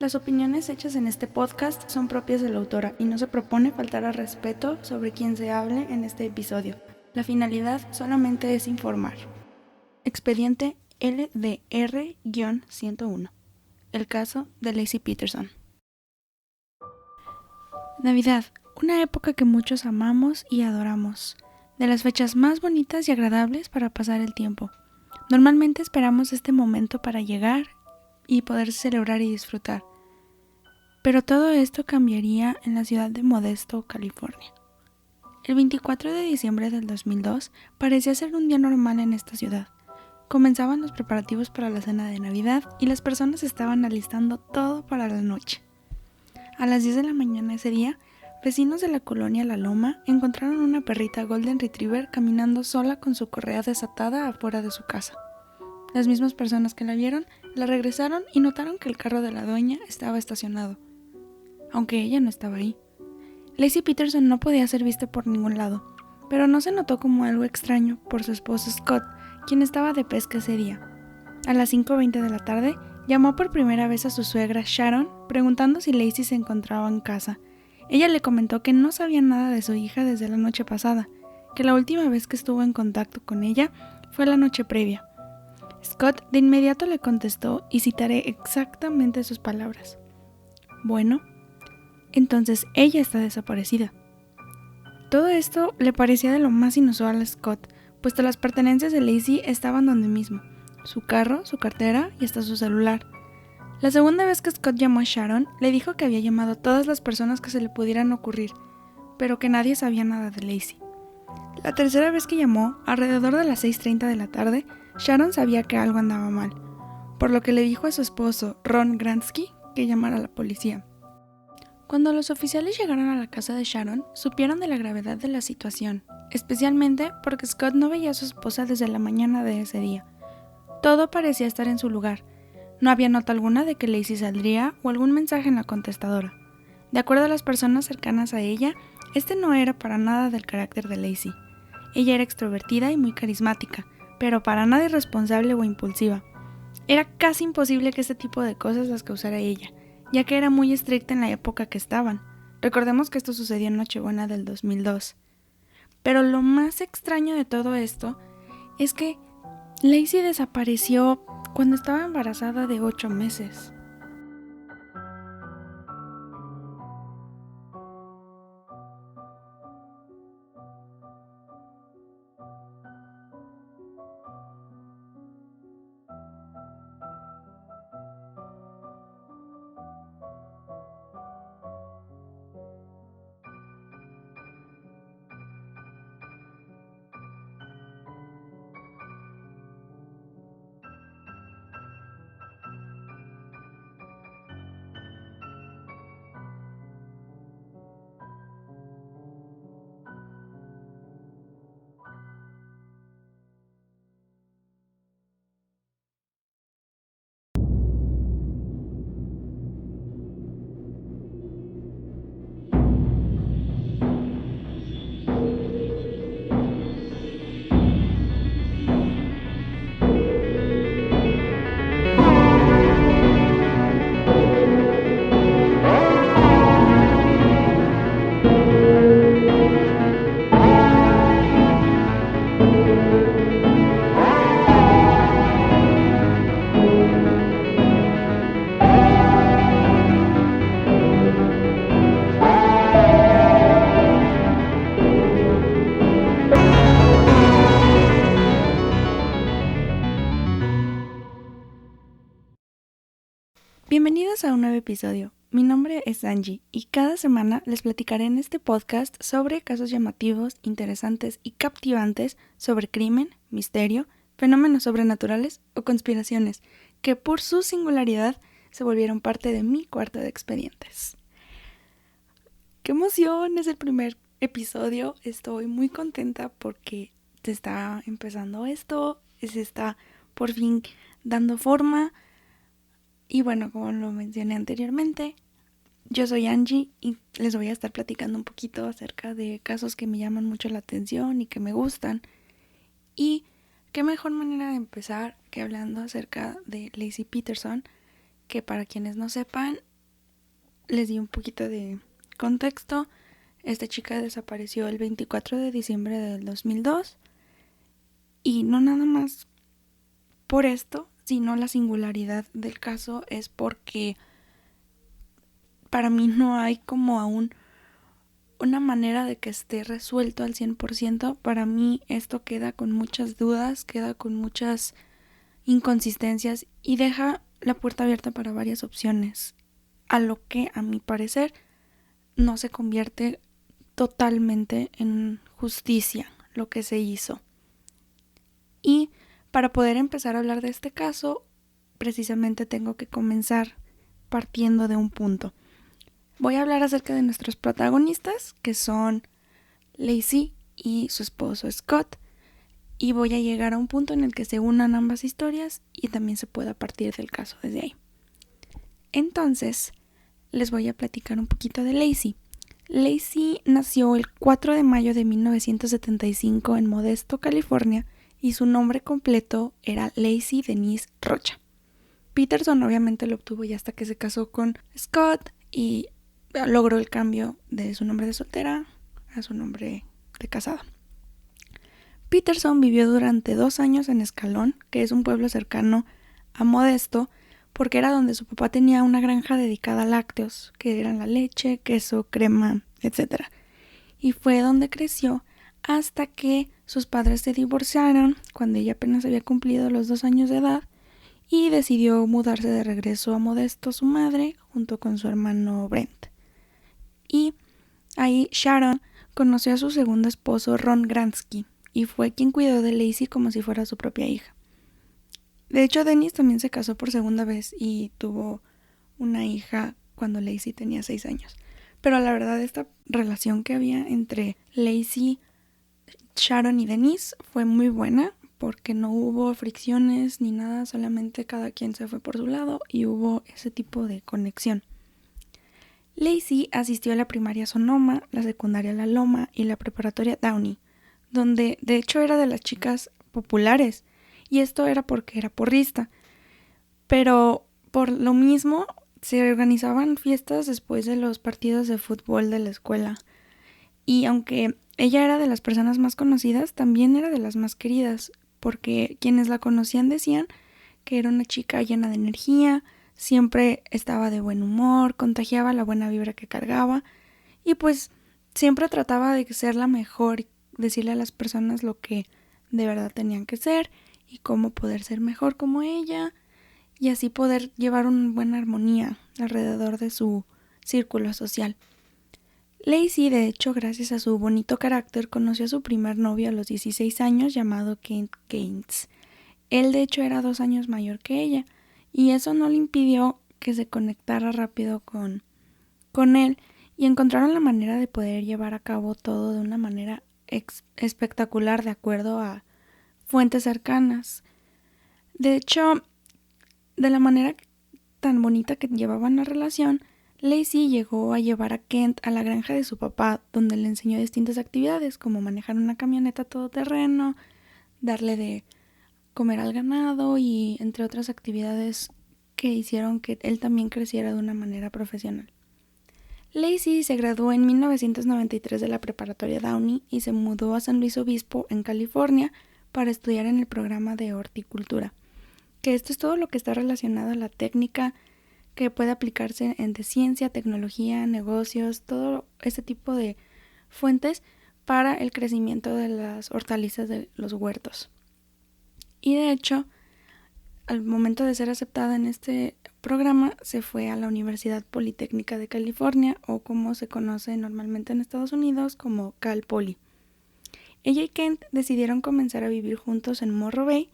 Las opiniones hechas en este podcast son propias de la autora y no se propone faltar al respeto sobre quien se hable en este episodio. La finalidad solamente es informar. Expediente LDR-101. El caso de Laci Peterson. Navidad, una época que muchos amamos y adoramos. De las fechas más bonitas y agradables para pasar el tiempo. Normalmente esperamos este momento para llegar y poder celebrar y disfrutar. Pero todo esto cambiaría en la ciudad de Modesto, California. El 24 de diciembre del 2002 parecía ser un día normal en esta ciudad. Comenzaban los preparativos para la cena de Navidad y las personas estaban alistando todo para la noche. A las 10 de la mañana ese día, vecinos de la colonia La Loma encontraron una perrita Golden Retriever caminando sola con su correa desatada afuera de su casa. Las mismas personas que la vieron la regresaron y notaron que el carro de la dueña estaba estacionado, aunque ella no estaba ahí. Laci Peterson no podía ser vista por ningún lado, pero no se notó como algo extraño por su esposo Scott, quien estaba de pesca ese día. A las 5:20 de la tarde, llamó por primera vez a su suegra Sharon, preguntando si Laci se encontraba en casa. Ella le comentó que no sabía nada de su hija desde la noche pasada, que la última vez que estuvo en contacto con ella fue la noche previa. Scott de inmediato le contestó y citaré exactamente sus palabras. Bueno, entonces ella está desaparecida. Todo esto le parecía de lo más inusual a Scott, puesto las pertenencias de Laci estaban donde mismo, su carro, su cartera y hasta su celular. La segunda vez que Scott llamó a Sharon, le dijo que había llamado a todas las personas que se le pudieran ocurrir, pero que nadie sabía nada de Laci. La tercera vez que llamó, alrededor de las 6:30 de la tarde, Sharon sabía que algo andaba mal, por lo que le dijo a su esposo, Ron Gransky, que llamara a la policía. Cuando los oficiales llegaron a la casa de Sharon, supieron de la gravedad de la situación, especialmente porque Scott no veía a su esposa desde la mañana de ese día. Todo parecía estar en su lugar. No había nota alguna de que Laci saldría o algún mensaje en la contestadora. De acuerdo a las personas cercanas a ella, este no era para nada del carácter de Laci. Ella era extrovertida y muy carismática, pero para nada irresponsable o impulsiva. Era casi imposible que este tipo de cosas las causara ella, ya que era muy estricta en la época que estaban. Recordemos que esto sucedió en Nochebuena del 2002. Pero lo más extraño de todo esto es que Laci desapareció cuando estaba embarazada de 8 meses. Bienvenidos a un nuevo episodio. Mi nombre es Angie y cada semana les platicaré en este podcast sobre casos llamativos, interesantes y captivantes sobre crimen, misterio, fenómenos sobrenaturales o conspiraciones que por su singularidad se volvieron parte de mi cuarto de expedientes. ¡Qué emoción! Es el primer episodio. Estoy muy contenta porque se está empezando esto, se está por fin dando forma. Y bueno, como lo mencioné anteriormente, yo soy Angie y les voy a estar platicando un poquito acerca de casos que me llaman mucho la atención y que me gustan. Y qué mejor manera de empezar que hablando acerca de Laci Peterson, que para quienes no sepan, les di un poquito de contexto. Esta chica desapareció el 24 de diciembre del 2002 y no nada más por esto, sino la singularidad del caso es porque para mí no hay como aún una manera de que esté resuelto al 100%. Para mí esto queda con muchas dudas, queda con muchas inconsistencias y deja la puerta abierta para varias opciones, a lo que a mi parecer no se convierte totalmente en justicia lo que se hizo. Y para poder empezar a hablar de este caso, precisamente tengo que comenzar partiendo de un punto. Voy a hablar acerca de nuestros protagonistas, que son Lacey y su esposo Scott, y voy a llegar a un punto en el que se unan ambas historias y también se pueda partir del caso desde ahí. Entonces, les voy a platicar un poquito de Lacey. Lacey nació el 4 de mayo de 1975 en Modesto, California, y su nombre completo era Lacey Denise Rocha. Peterson obviamente lo obtuvo ya hasta que se casó con Scott y logró el cambio de su nombre de soltera a su nombre de casada. Peterson vivió durante 2 años en Escalón, que es un pueblo cercano a Modesto, porque era donde su papá tenía una granja dedicada a lácteos, que eran la leche, queso, crema, etc. Y fue donde creció hasta que sus padres se divorciaron cuando ella apenas había cumplido los 2 años de edad y decidió mudarse de regreso a Modesto su madre junto con su hermano Brent. Y ahí Sharon conoció a su segundo esposo Ron Gransky y fue quien cuidó de Lacey como si fuera su propia hija. De hecho, Dennis también se casó por segunda vez y tuvo una hija cuando Lacey tenía 6 años. Pero la verdad, esta relación que había entre Lacey, Sharon y Denise fue muy buena porque no hubo fricciones ni nada, solamente cada quien se fue por su lado y hubo ese tipo de conexión. Lacey asistió a la primaria Sonoma, la secundaria La Loma y la preparatoria Downey, donde de hecho era de las chicas populares, y esto era porque era porrista. Pero por lo mismo se organizaban fiestas después de los partidos de fútbol de la escuela. Y aunque ella era de las personas más conocidas, también era de las más queridas, porque quienes la conocían decían que era una chica llena de energía, siempre estaba de buen humor, contagiaba la buena vibra que cargaba y pues siempre trataba de ser la mejor, decirle a las personas lo que de verdad tenían que ser y cómo poder ser mejor como ella y así poder llevar una buena armonía alrededor de su círculo social. Lacey, de hecho, gracias a su bonito carácter, conoció a su primer novio a los 16 años llamado Kent Gaines. Él, de hecho, era 2 años mayor que ella y eso no le impidió que se conectara rápido con él y encontraron la manera de poder llevar a cabo todo de una manera espectacular de acuerdo a fuentes cercanas. De hecho, de la manera tan bonita que llevaban la relación, Lacey llegó a llevar a Kent a la granja de su papá, donde le enseñó distintas actividades, como manejar una camioneta todoterreno, darle de comer al ganado y entre otras actividades que hicieron que él también creciera de una manera profesional. Lacey se graduó en 1993 de la preparatoria Downey y se mudó a San Luis Obispo, en California, para estudiar en el programa de horticultura, que esto es todo lo que está relacionado a la técnica que puede aplicarse en de ciencia, tecnología, negocios, todo este tipo de fuentes para el crecimiento de las hortalizas de los huertos. Y de hecho, al momento de ser aceptada en este programa, se fue a la Universidad Politécnica de California, o como se conoce normalmente en Estados Unidos como Cal Poly. Ella y Kent decidieron comenzar a vivir juntos en Morro Bay,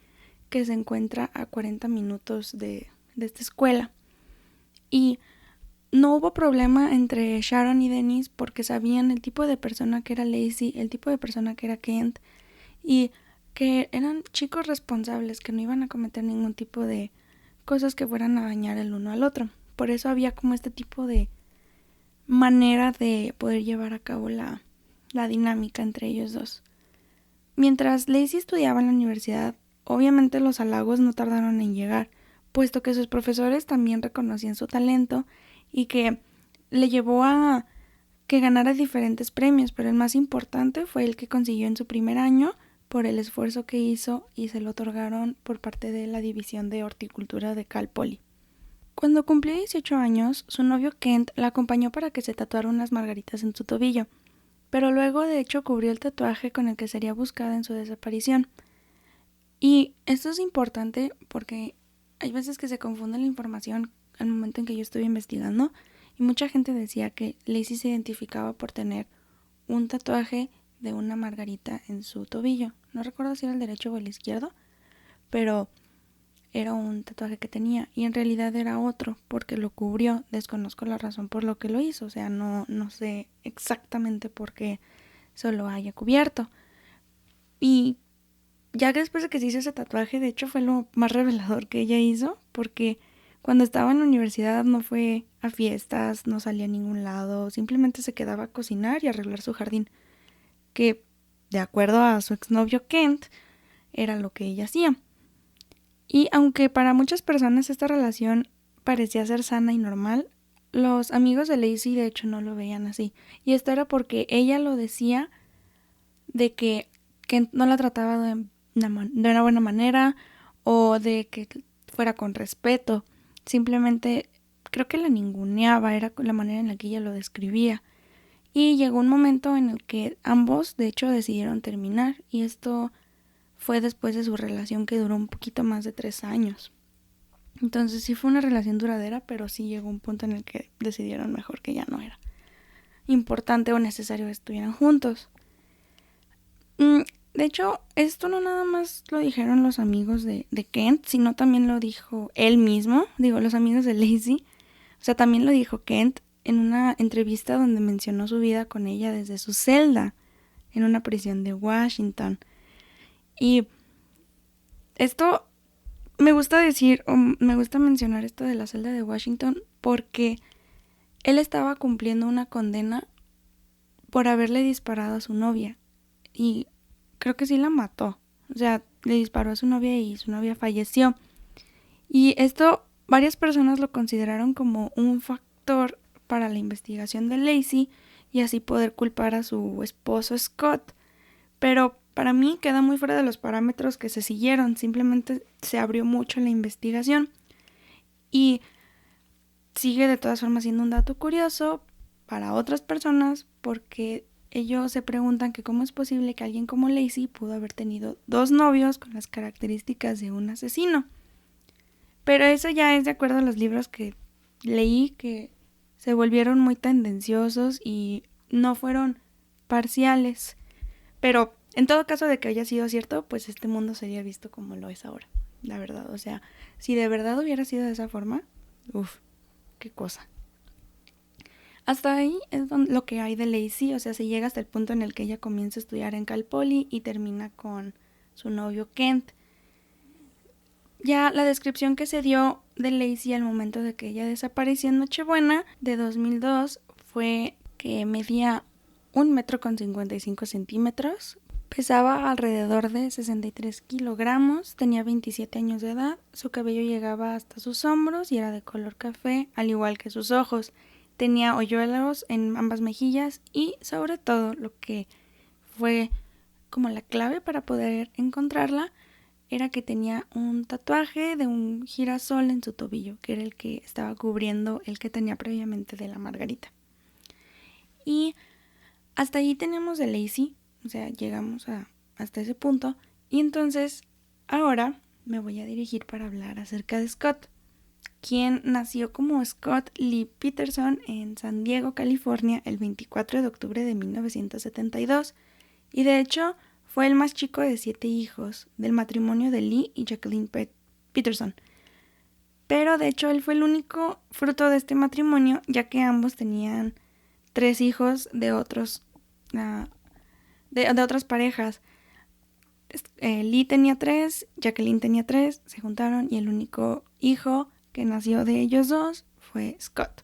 que se encuentra a 40 minutos de esta escuela. Y no hubo problema entre Sharon y Denise porque sabían el tipo de persona que era Lacey, el tipo de persona que era Kent y que eran chicos responsables, que no iban a cometer ningún tipo de cosas que fueran a dañar el uno al otro. Por eso había como este tipo de manera de poder llevar a cabo la dinámica entre ellos dos. Mientras Lacey estudiaba en la universidad, obviamente los halagos no tardaron en llegar, puesto que sus profesores también reconocían su talento y que le llevó a que ganara diferentes premios, pero el más importante fue el que consiguió en su primer año por el esfuerzo que hizo y se lo otorgaron por parte de la División de Horticultura de Cal Poly. Cuando cumplió 18 años, su novio Kent la acompañó para que se tatuara unas margaritas en su tobillo, pero luego de hecho cubrió el tatuaje con el que sería buscada en su desaparición. Y esto es importante porque hay veces que se confunde la información al momento en que yo estuve investigando y mucha gente decía que Lacey se identificaba por tener un tatuaje de una margarita en su tobillo. No recuerdo si era el derecho o el izquierdo, pero era un tatuaje que tenía y en realidad era otro porque lo cubrió. Desconozco la razón por lo que lo hizo, o sea, no sé exactamente por qué solo haya cubierto. Y ya que después de que se hizo ese tatuaje, de hecho fue lo más revelador que ella hizo, porque cuando estaba en la universidad no fue a fiestas, no salía a ningún lado, simplemente se quedaba a cocinar y arreglar su jardín, que de acuerdo a su exnovio Kent, era lo que ella hacía. Y aunque para muchas personas esta relación parecía ser sana y normal, los amigos de Lacey de hecho no lo veían así. Y esto era porque ella lo decía de que Kent no la trataba de una buena manera o de que fuera con respeto. Simplemente creo que la ninguneaba, era la manera en la que ella lo describía. Y llegó un momento en el que ambos de hecho decidieron terminar y esto fue después de su relación que duró un poquito más de 3 años. Entonces sí fue una relación duradera, pero sí llegó un punto en el que decidieron mejor que ya no era importante o necesario que estuvieran juntos. De hecho, esto no nada más lo dijeron los amigos de Kent, sino también lo dijo él mismo, digo, los amigos de Lacey. O sea, también lo dijo Kent en una entrevista donde mencionó su vida con ella desde su celda en una prisión de Washington. Y esto me gusta decir, o me gusta mencionar esto de la celda de Washington porque él estaba cumpliendo una condena por haberle disparado a su novia. Y creo que sí la mató. O sea, le disparó a su novia y su novia falleció. Y esto varias personas lo consideraron como un factor para la investigación de Lacey y así poder culpar a su esposo Scott. Pero para mí queda muy fuera de los parámetros que se siguieron. Simplemente se abrió mucho la investigación. Y sigue de todas formas siendo un dato curioso para otras personas porque ellos se preguntan que cómo es posible que alguien como Lacey pudo haber tenido 2 novios con las características de un asesino. Pero eso ya es de acuerdo a los libros que leí, que se volvieron muy tendenciosos y no fueron parciales. Pero en todo caso de que haya sido cierto, pues este mundo sería visto como lo es ahora, la verdad. O sea, si de verdad hubiera sido de esa forma, qué cosa. Hasta ahí es lo que hay de Lacey, o sea, se llega hasta el punto en el que ella comienza a estudiar en Cal Poly y termina con su novio Kent. Ya la descripción que se dio de Lacey al momento de que ella desapareció en Nochebuena de 2002 fue que medía 1,55 metros, pesaba alrededor de 63 kilogramos, tenía 27 años de edad, su cabello llegaba hasta sus hombros y era de color café, al igual que sus ojos. Tenía hoyuelos en ambas mejillas y sobre todo lo que fue como la clave para poder encontrarla era que tenía un tatuaje de un girasol en su tobillo, que era el que estaba cubriendo el que tenía previamente de la margarita. Y hasta ahí tenemos de Lacey, o sea, llegamos hasta ese punto. Y entonces ahora me voy a dirigir para hablar acerca de Scott, quien nació como Scott Lee Peterson en San Diego, California, el 24 de octubre de 1972. Y de hecho fue el más chico de 7 hijos del matrimonio de Lee y Jacqueline Peterson. Pero de hecho él fue el único fruto de este matrimonio, ya que ambos tenían 3 hijos de otras parejas. Lee tenía 3, Jacqueline tenía 3, se juntaron y el único hijo que nació de ellos dos fue Scott.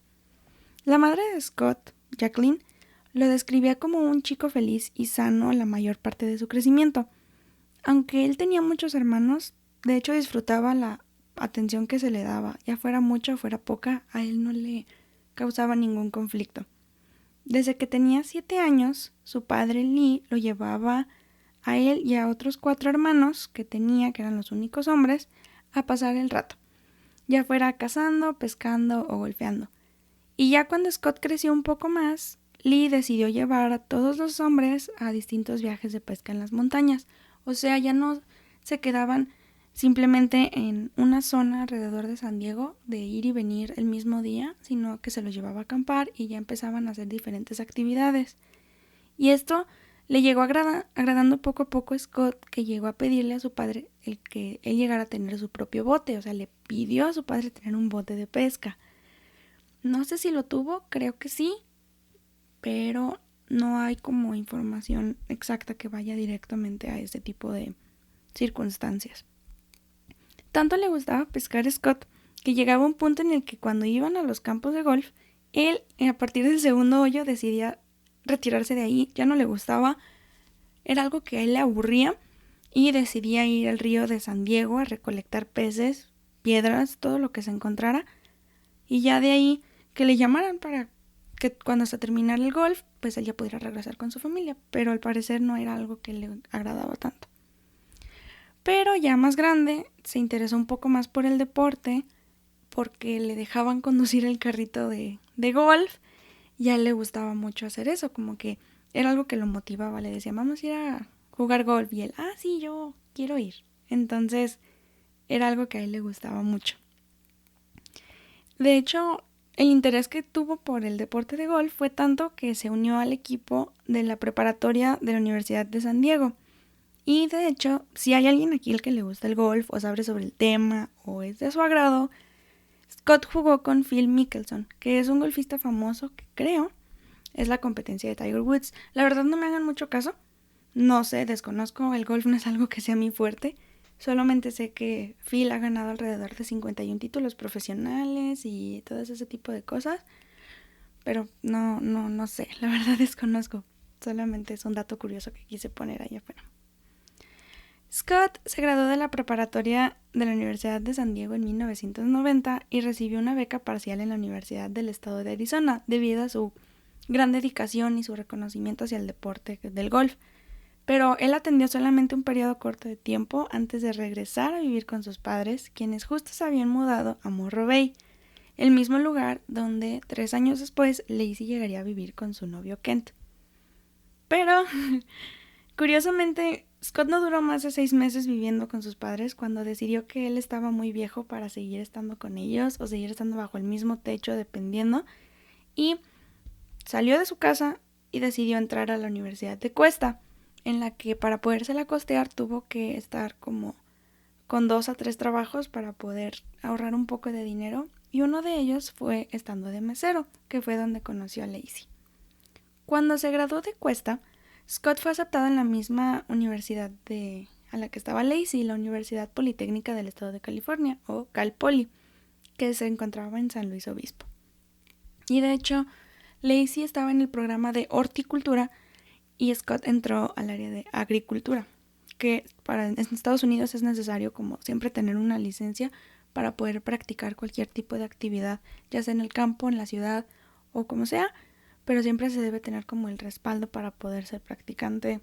La madre de Scott, Jacqueline, lo describía como un chico feliz y sano la mayor parte de su crecimiento. Aunque él tenía muchos hermanos, de hecho disfrutaba la atención que se le daba, ya fuera mucha o fuera poca, a él no le causaba ningún conflicto. Desde que tenía 7 años, su padre Lee lo llevaba a él y a otros 4 hermanos que tenía, que eran los únicos hombres, a pasar el rato, ya fuera cazando, pescando o golfeando. Y ya cuando Scott creció un poco más, Lee decidió llevar a todos los hombres a distintos viajes de pesca en las montañas. O sea, ya no se quedaban simplemente en una zona alrededor de San Diego de ir y venir el mismo día, sino que se los llevaba a acampar y ya empezaban a hacer diferentes actividades. Y esto le llegó agradando poco a poco a Scott, que llegó a pedirle a su padre el que él llegara a tener su propio bote. O sea, le pidió a su padre tener un bote de pesca. No sé si lo tuvo, creo que sí, pero no hay como información exacta que vaya directamente a ese tipo de circunstancias. Tanto le gustaba pescar a Scott que llegaba un punto en el que cuando iban a los campos de golf, él a partir del segundo hoyo decidía retirarse de ahí, ya no le gustaba, era algo que a él le aburría y decidía ir al río de San Diego a recolectar peces, piedras, todo lo que se encontrara y ya de ahí que le llamaran para que cuando se terminara el golf, pues él ya pudiera regresar con su familia, pero al parecer no era algo que le agradaba tanto. Pero ya más grande se interesó un poco más por el deporte porque le dejaban conducir el carrito de golf y a él le gustaba mucho hacer eso, como que era algo que lo motivaba, le decía, vamos a ir a jugar golf y él, sí, yo quiero ir. Entonces era algo que a él le gustaba mucho. De hecho, el interés que tuvo por el deporte de golf fue tanto que se unió al equipo de la preparatoria de la Universidad de San Diego. Y de hecho, si hay alguien aquí al que le gusta el golf o sabe sobre el tema o es de su agrado, Scott jugó con Phil Mickelson, que es un golfista famoso que creo es la competencia de Tiger Woods. La verdad no me hagan mucho caso, no sé, desconozco, el golf no es algo que sea mi fuerte. Solamente sé que Phil ha ganado alrededor de 51 títulos profesionales y todo ese tipo de cosas. Pero no sé, la verdad desconozco. Solamente es un dato curioso que quise poner ahí afuera. Scott se graduó de la preparatoria de la Universidad de San Diego en 1990 y recibió una beca parcial en la Universidad del Estado de Arizona debido a su gran dedicación y su reconocimiento hacia el deporte del golf. Pero él atendió solamente un periodo corto de tiempo antes de regresar a vivir con sus padres, quienes justo se habían mudado a Morro Bay, el mismo lugar donde 3 años después Lacey llegaría a vivir con su novio Kent. Pero, curiosamente, Scott no duró más de 6 meses viviendo con sus padres cuando decidió que él estaba muy viejo para seguir estando con ellos o seguir estando bajo el mismo techo dependiendo, y salió de su casa y decidió entrar a la Universidad de Cuesta, en la que para podérsela costear tuvo que estar como con 2 a 3 trabajos para poder ahorrar un poco de dinero, y uno de ellos fue estando de mesero, que fue donde conoció a Lacey. Cuando se graduó de Cuesta, Scott fue aceptado en la misma universidad a la que estaba Lacey, la Universidad Politécnica del Estado de California, o Cal Poly, que se encontraba en San Luis Obispo. Y de hecho, Lacey estaba en el programa de horticultura y Scott entró al área de agricultura, que en Estados Unidos es necesario como siempre tener una licencia para poder practicar cualquier tipo de actividad, ya sea en el campo, en la ciudad o como sea, pero siempre se debe tener como el respaldo para poder ser practicante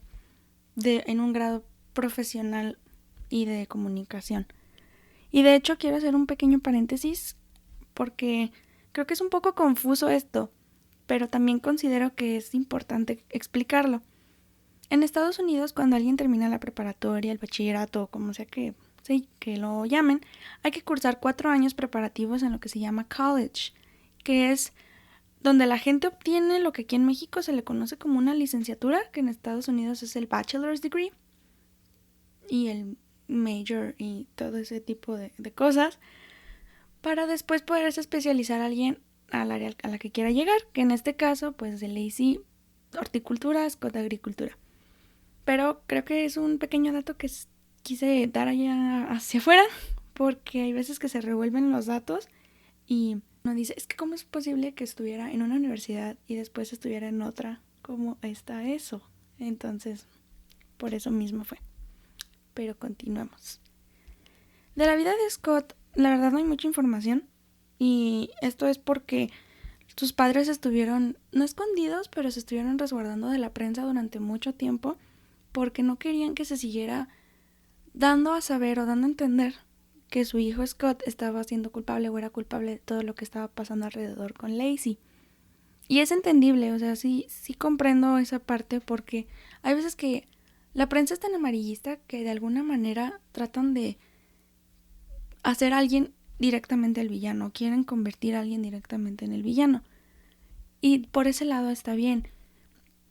en un grado profesional y de comunicación. Y de hecho quiero hacer un pequeño paréntesis porque creo que es un poco confuso esto, pero también considero que es importante explicarlo. En Estados Unidos, cuando alguien termina la preparatoria, el bachillerato, como sea que lo llamen, hay que cursar 4 años preparativos en lo que se llama college, que es donde la gente obtiene lo que aquí en México se le conoce como una licenciatura, que en Estados Unidos es el bachelor's degree, y el major y todo ese tipo de cosas, para después poderse especializar a alguien al área a la que quiera llegar, que en este caso, pues de Lacey, horticultura, Scott, agricultura. Pero creo que es un pequeño dato que quise dar allá hacia afuera, porque hay veces que se revuelven los datos y uno dice, es que ¿cómo es posible que estuviera en una universidad y después estuviera en otra? ¿Cómo está eso? Entonces, por eso mismo fue. Pero continuemos. De la vida de Scott, la verdad no hay mucha información, y esto es porque Sus padres estuvieron, no escondidos, pero se estuvieron resguardando de la prensa durante mucho tiempo porque no querían que se siguiera dando a saber o dando a entender que su hijo Scott estaba siendo culpable o era culpable de todo lo que estaba pasando alrededor con Lacey. Y es entendible, o sea, sí comprendo esa parte porque hay veces que la prensa es tan amarillista que de alguna manera tratan de hacer a alguien directamente el villano, quieren convertir a alguien directamente en el villano. Y por ese lado está bien,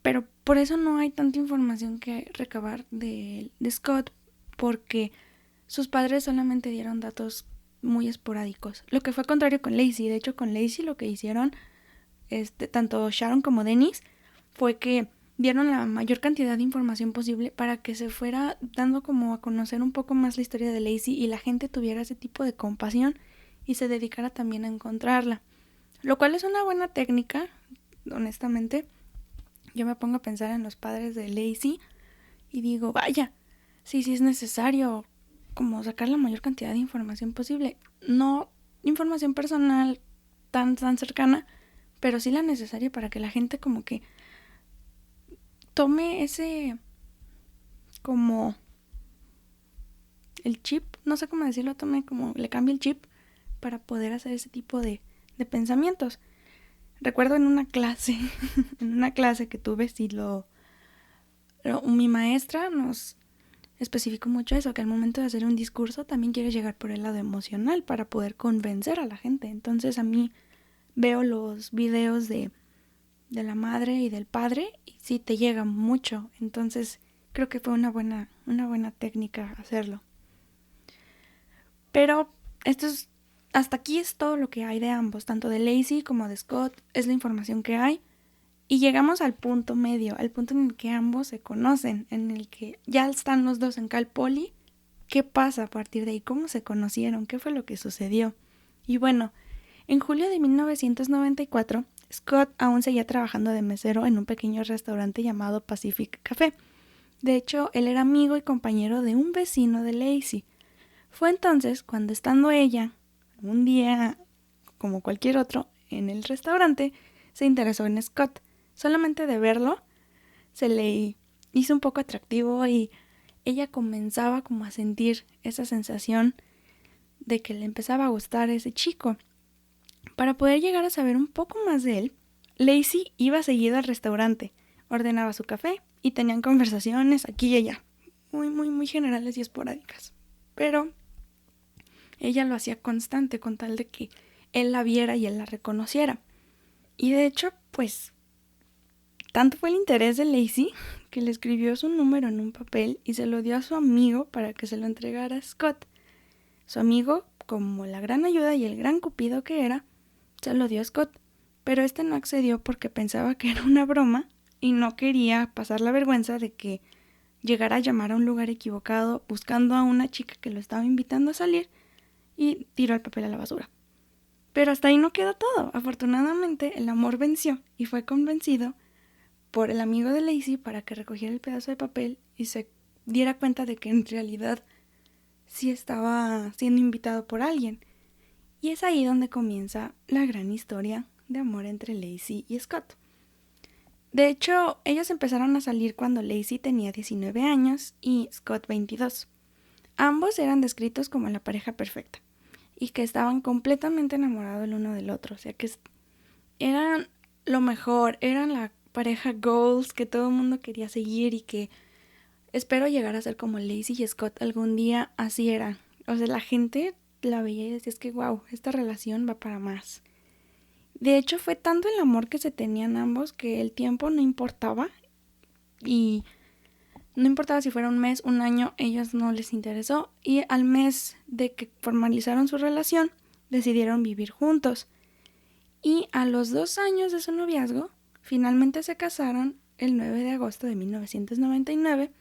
pero por eso no hay tanta información que recabar de Scott, porque sus padres solamente dieron datos muy esporádicos, lo que fue contrario con Lacey. De hecho, con Lacey lo que hicieron tanto Sharon como Dennis fue que dieron la mayor cantidad de información posible para que se fuera dando como a conocer un poco más la historia de Lacey y la gente tuviera ese tipo de compasión y se dedicara también a encontrarla, lo cual es una buena técnica. Honestamente, yo me pongo a pensar en los padres de Lacey y digo, vaya, sí es necesario como sacar la mayor cantidad de información posible, no información personal tan cercana, pero sí la necesaria para que la gente como que tome ese como el chip, no sé cómo decirlo, tome como le cambie el chip para poder hacer ese tipo de pensamientos. Recuerdo en una clase, que tuve, mi maestra nos especificó mucho eso, que al momento de hacer un discurso también quieres llegar por el lado emocional para poder convencer a la gente. Entonces a mí veo los videos de la madre y del padre y sí te llega mucho. Entonces creo que fue una buena técnica hacerlo. Pero hasta aquí es todo lo que hay de ambos, tanto de Lacey como de Scott, es la información que hay. Y llegamos al punto medio, al punto en el que ambos se conocen, en el que ya están los dos en Cal Poly. ¿Qué pasa a partir de ahí? ¿Cómo se conocieron? ¿Qué fue lo que sucedió? Y bueno, en julio de 1994, Scott aún seguía trabajando de mesero en un pequeño restaurante llamado Pacific Café. De hecho, él era amigo y compañero de un vecino de Lacey. Fue entonces cuando, estando ella un día como cualquier otro en el restaurante, se interesó en Scott. Solamente de verlo se le hizo un poco atractivo y ella comenzaba como a sentir esa sensación de que le empezaba a gustar ese chico. Para poder llegar a saber un poco más de él, Lacey iba seguido al restaurante, ordenaba su café y tenían conversaciones aquí y allá, muy generales y esporádicas. Pero ella lo hacía constante con tal de que él la viera y él la reconociera. Y de hecho, pues, tanto fue el interés de Lacey que le escribió su número en un papel y se lo dio a su amigo para que se lo entregara a Scott. Su amigo, como la gran ayuda y el gran cupido que era, se lo dio a Scott, pero este no accedió porque pensaba que era una broma y no quería pasar la vergüenza de que llegara a llamar a un lugar equivocado buscando a una chica que lo estaba invitando a salir y tiró el papel a la basura. Pero hasta ahí no quedó todo. Afortunadamente, el amor venció y fue convencido por el amigo de Lacey para que recogiera el pedazo de papel y se diera cuenta de que en realidad sí estaba siendo invitado por alguien. Y es ahí donde comienza la gran historia de amor entre Lacey y Scott. De hecho, ellos empezaron a salir cuando Lacey tenía 19 años y Scott 22. Ambos eran descritos como la pareja perfecta y que estaban completamente enamorados el uno del otro. O sea que eran lo mejor, eran la pareja goals que todo el mundo quería seguir y que espero llegar a ser como Lacey y Scott algún día. Así eran. O sea, la gente la veía y decía, es que wow, esta relación va para más. De hecho, fue tanto el amor que se tenían ambos que el tiempo no importaba y no importaba si fuera un mes, un año, ellos no les interesó y al mes de que formalizaron su relación decidieron vivir juntos. Y a los 2 años de su noviazgo, finalmente se casaron el 9 de agosto de 1999,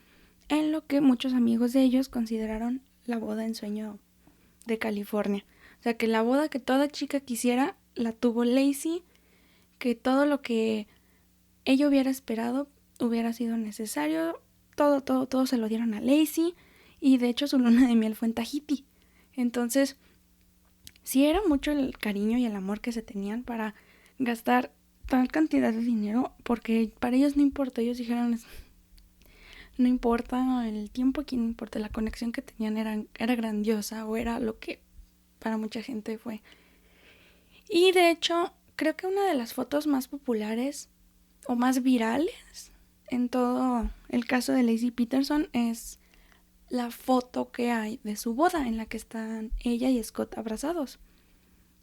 en lo que muchos amigos de ellos consideraron la boda en sueño de California. O sea, que la boda que toda chica quisiera la tuvo Lacey, que todo lo que ella hubiera esperado hubiera sido necesario, todo se lo dieron a Lacey, y de hecho su luna de miel fue en Tahití. Entonces, sí era mucho el cariño y el amor que se tenían para gastar tal cantidad de dinero porque para ellos no importa. Ellos dijeron, no importa el tiempo, aquí no importa, la conexión que tenían era grandiosa, o era lo que para mucha gente fue. Y de hecho, creo que una de las fotos más populares o más virales en todo el caso de Laci Peterson es la foto que hay de su boda, en la que están ella y Scott abrazados.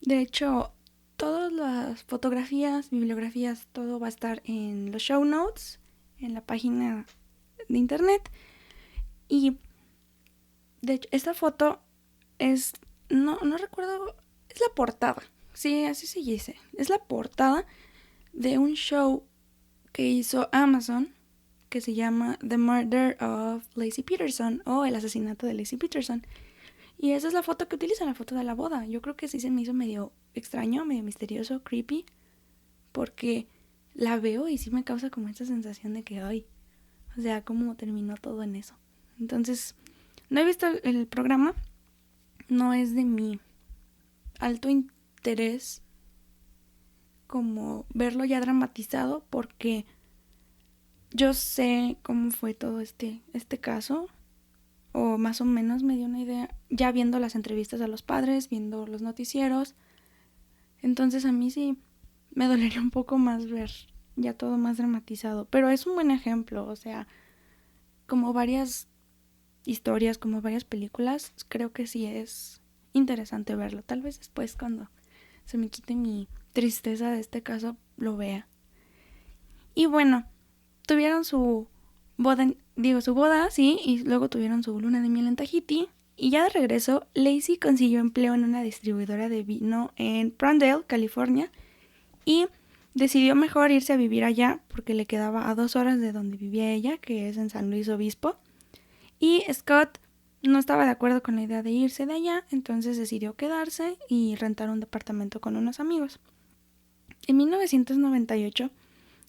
De hecho, todas las fotografías, bibliografías, todo va a estar en los show notes, en la página de internet. Y de hecho, esta foto es, no recuerdo, es la portada. Sí, así se dice. Es la portada de un show que hizo Amazon que se llama The Murder of Laci Peterson, o El asesinato de Laci Peterson. Y esa es la foto que utilizan, la foto de la boda. Yo creo que sí se me hizo medio extraño, medio misterioso, creepy, porque la veo y sí me causa como esta sensación de que, ay, o sea, cómo terminó todo en eso. Entonces, no he visto el programa, no es de mi alto interés como verlo ya dramatizado, porque yo sé cómo fue todo este caso, o más o menos me dio una idea ya viendo las entrevistas a los padres, viendo los noticieros. Entonces a mí sí me dolería un poco más ver ya todo más dramatizado, pero es un buen ejemplo, o sea, como varias historias, como varias películas, creo que sí es interesante verlo. Tal vez después, cuando se me quite mi tristeza de este caso, lo vea. Y bueno, tuvieron su boda, sí, y luego tuvieron su luna de miel en Tahití. Y ya de regreso, Laci consiguió empleo en una distribuidora de vino en Prandale, California, y decidió mejor irse a vivir allá porque le quedaba a 2 horas de donde vivía ella, que es en San Luis Obispo. Y Scott no estaba de acuerdo con la idea de irse de allá, entonces decidió quedarse y rentar un departamento con unos amigos. En 1998,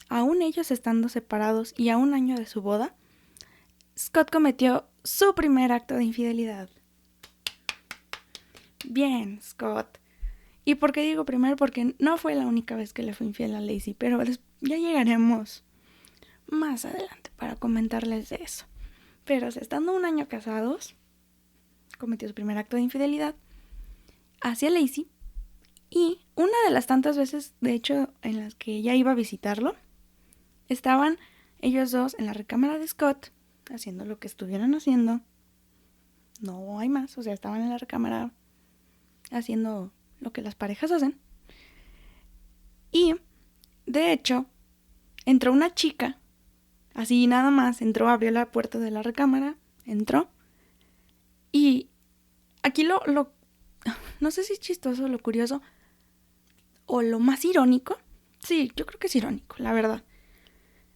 aún ellos estando separados y a un año de su boda, Scott cometió su primer acto de infidelidad. Bien, Scott. ¿Y por qué digo primero? Porque no fue la única vez que le fue infiel a Laci, pero ya llegaremos más adelante para comentarles de eso. Pero estando un año casados, cometió su primer acto de infidelidad hacia Laci, y una de las tantas veces, de hecho, en las que ella iba a visitarlo, estaban ellos dos en la recámara de Scott, haciendo lo que estuvieran haciendo. No hay más, o sea, estaban en la recámara haciendo lo que las parejas hacen. Y, de hecho, entró una chica, así nada más, entró, abrió la puerta de la recámara, entró. Y aquí no sé si es chistoso, lo curioso, o lo más irónico. Sí, yo creo que es irónico, la verdad.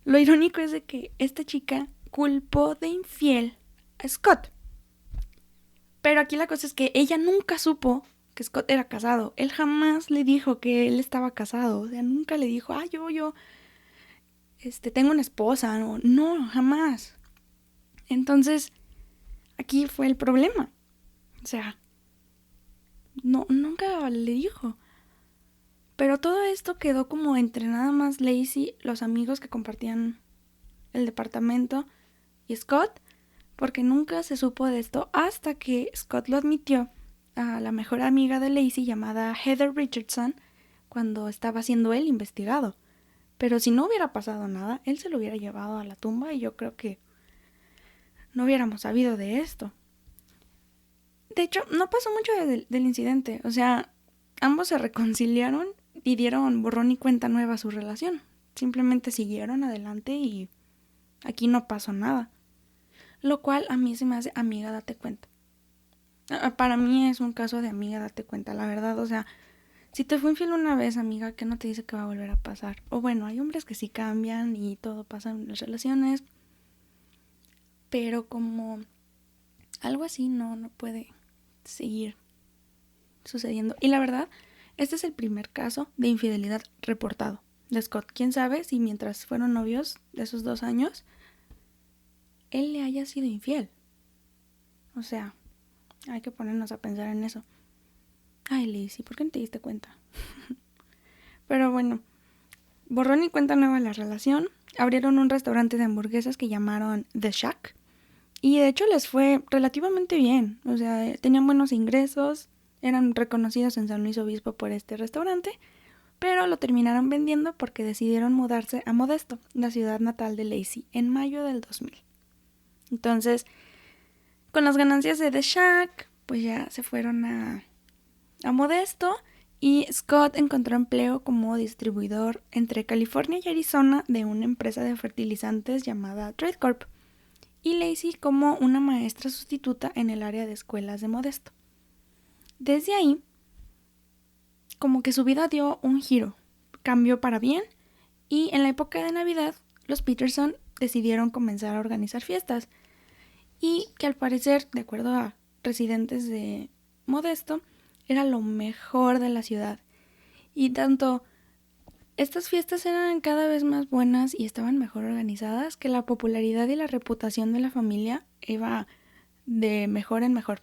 Lo irónico es de que esta chica culpó de infiel a Scott. Pero aquí la cosa es que ella nunca supo que Scott era casado. Él jamás le dijo que él estaba casado. O sea, nunca le dijo, yo, tengo una esposa. No, jamás. Entonces, aquí fue el problema. O sea, no, nunca le dijo. Pero todo esto quedó como entre nada más Laci, los amigos que compartían el departamento, y Scott, porque nunca se supo de esto hasta que Scott lo admitió a la mejor amiga de Laci, llamada Heather Richardson, cuando estaba siendo él investigado. Pero si no hubiera pasado nada, él se lo hubiera llevado a la tumba y yo creo que no hubiéramos sabido de esto. De hecho, no pasó mucho del incidente. O sea, ambos se reconciliaron y dieron borrón y cuenta nueva a su relación. Simplemente siguieron adelante y aquí no pasó nada. Lo cual a mí se me hace, amiga, date cuenta. Para mí es un caso de amiga, date cuenta, la verdad. O sea, si te fue infiel una vez, amiga, ¿qué no te dice que va a volver a pasar? O bueno, hay hombres que sí cambian y todo pasa en las relaciones, pero como algo así no puede seguir sucediendo. Y la verdad, este es el primer caso de infidelidad reportado de Scott. ¿Quién sabe si mientras fueron novios de esos 2 años, él le haya sido infiel? O sea, hay que ponernos a pensar en eso. Ay, Lizzy, ¿por qué no te diste cuenta? Pero bueno, borrón y cuenta nueva la relación. Abrieron un restaurante de hamburguesas que llamaron The Shack. Y de hecho les fue relativamente bien. O sea, tenían buenos ingresos. Eran reconocidos en San Luis Obispo por este restaurante. Pero lo terminaron vendiendo porque decidieron mudarse a Modesto, la ciudad natal de Lacey, en mayo del 2000. Entonces, con las ganancias de The Shack, pues ya se fueron a Modesto. Y Scott encontró empleo como distribuidor entre California y Arizona de una empresa de fertilizantes llamada Trade Corp. Y Lacey como una maestra sustituta en el área de escuelas de Modesto. Desde ahí, como que su vida dio un giro, cambió para bien, y en la época de Navidad los Peterson decidieron comenzar a organizar fiestas, y que al parecer, de acuerdo a residentes de Modesto, era lo mejor de la ciudad. Y tanto estas fiestas eran cada vez más buenas y estaban mejor organizadas, que la popularidad y la reputación de la familia iba de mejor en mejor.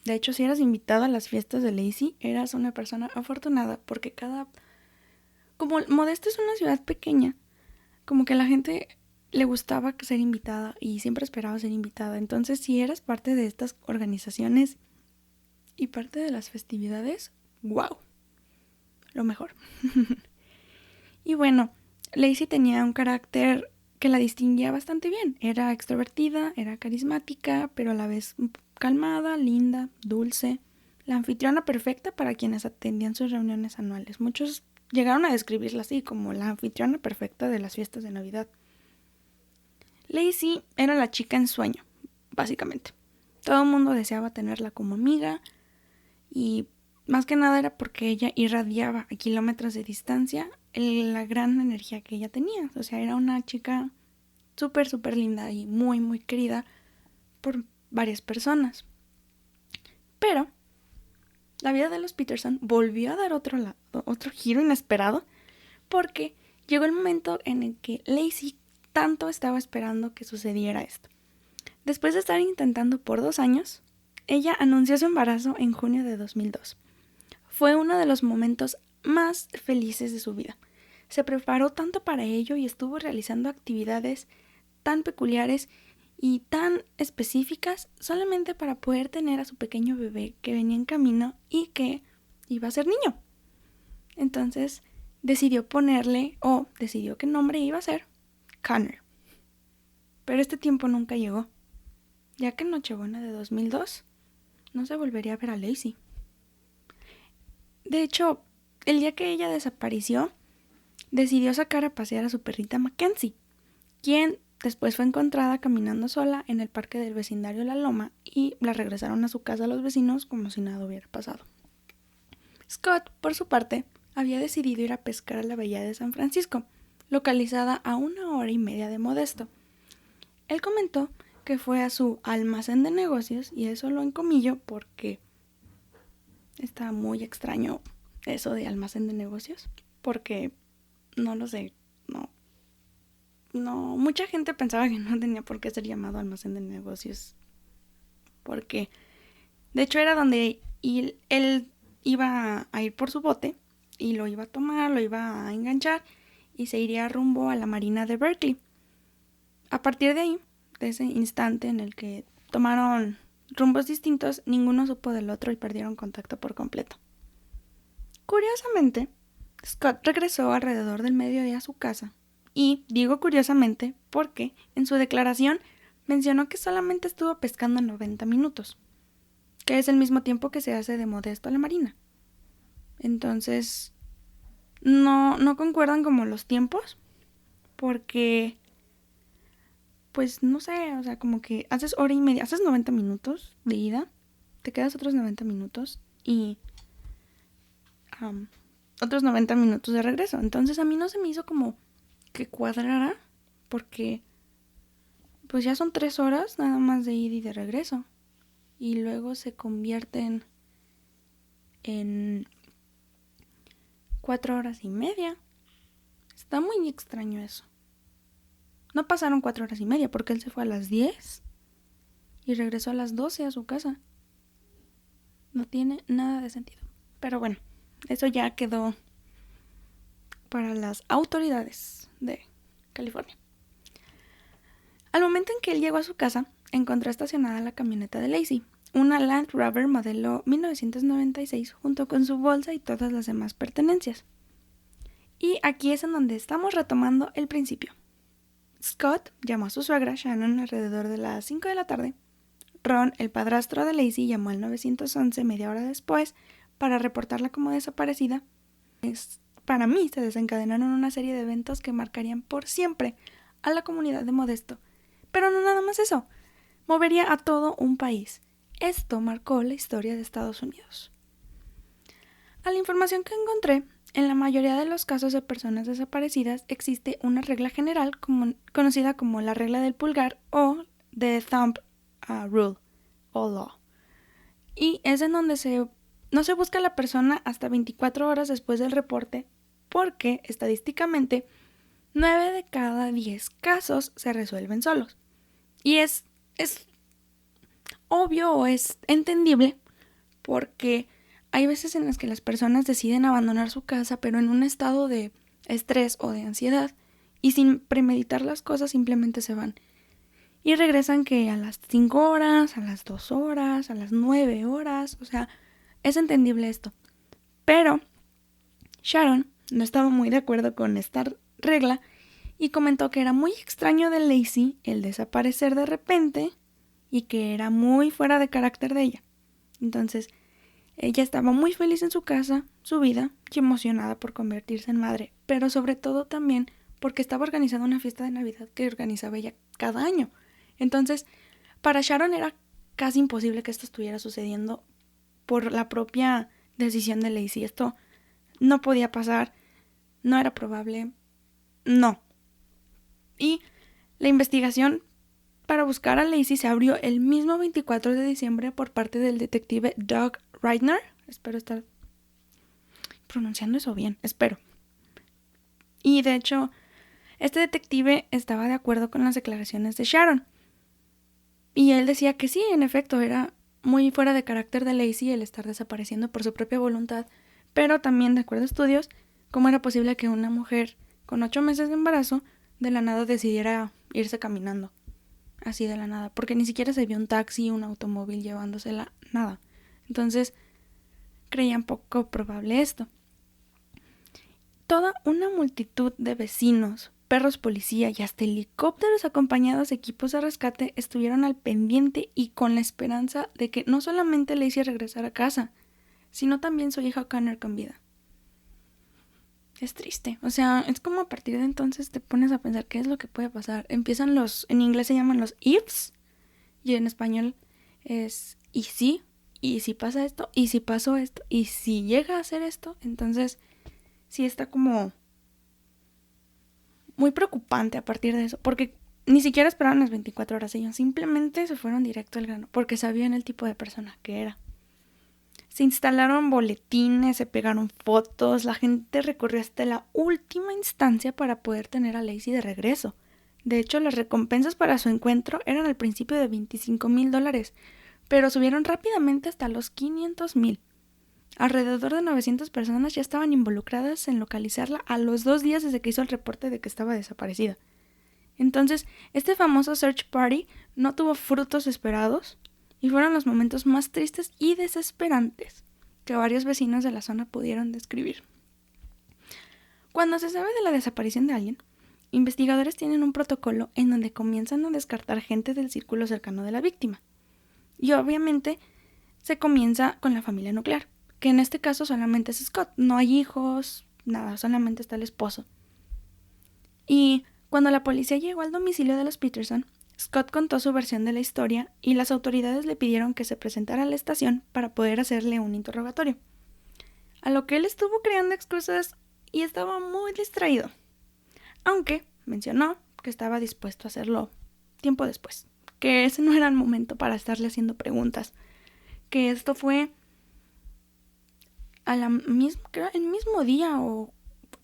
De hecho, si eras invitado a las fiestas de Lacey, eras una persona afortunada, porque como Modesto es una ciudad pequeña, como que a la gente le gustaba ser invitada y siempre esperaba ser invitada. Entonces, si eras parte de estas organizaciones y parte de las festividades, wow, lo mejor. Y bueno, Lacey tenía un carácter que la distinguía bastante bien. Era extrovertida, era carismática, pero a la vez calmada, linda, dulce. La anfitriona perfecta para quienes atendían sus reuniones anuales. Muchos llegaron a describirla así, como la anfitriona perfecta de las fiestas de Navidad. Lacey era la chica en sueño, básicamente. Todo el mundo deseaba tenerla como amiga, y más que nada era porque ella irradiaba a kilómetros de distancia la gran energía que ella tenía. O sea, era una chica súper, súper linda y muy, muy querida por varias personas. Pero la vida de los Peterson volvió a dar otro giro inesperado, porque llegó el momento en el que Lacey tanto estaba esperando que sucediera esto. Después de estar intentando por 2 años, ella anunció su embarazo en junio de 2002. Fue uno de los momentos más felices de su vida. Se preparó tanto para ello y estuvo realizando actividades tan peculiares y tan específicas solamente para poder tener a su pequeño bebé que venía en camino y que iba a ser niño. Entonces decidió qué nombre iba a ser Connor. Pero este tiempo nunca llegó, ya que en Nochebuena de 2002 no se volvería a ver a Lacey. De hecho, el día que ella desapareció, decidió sacar a pasear a su perrita Mackenzie, quien después fue encontrada caminando sola en el parque del vecindario La Loma, y la regresaron a su casa a los vecinos como si nada hubiera pasado. Scott, por su parte, había decidido ir a pescar a la bahía de San Francisco, localizada a 1 hora y media de Modesto. Él comentó que fue a su almacén de negocios, y eso lo encomillo porque está muy extraño eso de almacén de negocios, porque no lo sé, no, mucha gente pensaba que no tenía por qué ser llamado almacén de negocios, porque de hecho era donde él iba a ir por su bote y lo iba a tomar, lo iba a enganchar y se iría rumbo a la marina de Berkeley. A partir de ahí, de ese instante en el que tomaron rumbos distintos, ninguno supo del otro y perdieron contacto por completo. Curiosamente, Scott regresó alrededor del mediodía a su casa, y digo curiosamente porque en su declaración mencionó que solamente estuvo pescando 90 minutos, que es el mismo tiempo que se hace de Modesto a la marina. Entonces, no concuerdan como los tiempos, porque pues no sé, o sea, como que haces hora y media, haces 90 minutos de ida, te quedas otros 90 minutos y otros 90 minutos de regreso. Entonces a mí no se me hizo como que cuadrara, porque pues ya son 3 horas nada más de ida y de regreso, y luego se convierten en 4 horas y media. Está muy extraño eso. No pasaron 4 horas y media, porque él se fue a las 10 y regresó a las 12 a su casa. No tiene nada de sentido. Pero bueno, eso ya quedó para las autoridades de California. Al momento en que él llegó a su casa, encontró estacionada la camioneta de Lacey, una Land Rover modelo 1996, junto con su bolsa y todas las demás pertenencias. Y aquí es en donde estamos retomando el principio. Scott llamó a su suegra, Shannon, alrededor de las 5 de la tarde. Ron, el padrastro de Lacey, llamó al 911 media hora después para reportarla como desaparecida. Para mí se desencadenaron una serie de eventos que marcarían por siempre a la comunidad de Modesto. Pero no nada más eso, movería a todo un país. Esto marcó la historia de Estados Unidos. A la información que encontré, en la mayoría de los casos de personas desaparecidas existe una regla general conocida como la regla del pulgar o the thumb rule o law. Y es en donde no se busca a la persona hasta 24 horas después del reporte porque estadísticamente 9 de cada 10 casos se resuelven solos. Y es obvio o es entendible porque hay veces en las que las personas deciden abandonar su casa pero en un estado de estrés o de ansiedad y sin premeditar las cosas simplemente se van. Y regresan que a las 5 horas, a las 2 horas, a las 9 horas, o sea, es entendible esto. Pero Sharon no estaba muy de acuerdo con esta regla y comentó que era muy extraño de Lacey el desaparecer de repente y que era muy fuera de carácter de ella. Entonces, ella estaba muy feliz en su casa, su vida, y emocionada por convertirse en madre, pero sobre todo también porque estaba organizando una fiesta de Navidad que organizaba ella cada año. Entonces, para Sharon era casi imposible que esto estuviera sucediendo por la propia decisión de Lacey. Esto no podía pasar, no era probable, no. Y la investigación para buscar a Lacey se abrió el mismo 24 de diciembre por parte del detective Doug Reitner. Espero estar pronunciando eso bien, espero. Y de hecho, este detective estaba de acuerdo con las declaraciones de Sharon. Y él decía que sí, en efecto, era muy fuera de carácter de Lacey el estar desapareciendo por su propia voluntad, pero también, de acuerdo a estudios, cómo era posible que una mujer con 8 meses de embarazo de la nada decidiera irse caminando, así de la nada, porque ni siquiera se vio un taxi, un automóvil llevándosela, nada. Entonces, creían poco probable esto. Toda una multitud de vecinos, perros policía y hasta helicópteros acompañados de equipos de rescate estuvieron al pendiente y con la esperanza de que no solamente Lacey regresara a casa, sino también su hija Connor con vida. Es triste, o sea, es como a partir de entonces te pones a pensar qué es lo que puede pasar. Empiezan en inglés se llaman los ifs y en español es y si pasa esto, y si pasó esto, y si llega a hacer esto. Entonces sí está como muy preocupante a partir de eso, porque ni siquiera esperaron las 24 horas, ellos simplemente se fueron directo al grano, porque sabían el tipo de persona que era. Se instalaron boletines, se pegaron fotos, la gente recorrió hasta la última instancia para poder tener a Lacey de regreso. De hecho, las recompensas para su encuentro eran al principio de $25,000, pero subieron rápidamente hasta los $500,000. Alrededor de 900 personas ya estaban involucradas en localizarla a los 2 días desde que hizo el reporte de que estaba desaparecida. Entonces, este famoso search party no tuvo frutos esperados y fueron los momentos más tristes y desesperantes que varios vecinos de la zona pudieron describir. Cuando se sabe de la desaparición de alguien, investigadores tienen un protocolo en donde comienzan a descartar gente del círculo cercano de la víctima. Y obviamente se comienza con la familia nuclear, que en este caso solamente es Scott, no hay hijos, nada, solamente está el esposo. Y cuando la policía llegó al domicilio de los Peterson, Scott contó su versión de la historia y las autoridades le pidieron que se presentara a la estación para poder hacerle un interrogatorio. A lo que él estuvo creando excusas y estaba muy distraído, aunque mencionó que estaba dispuesto a hacerlo tiempo después, que ese no era el momento para estarle haciendo preguntas, que esto fue el mismo día o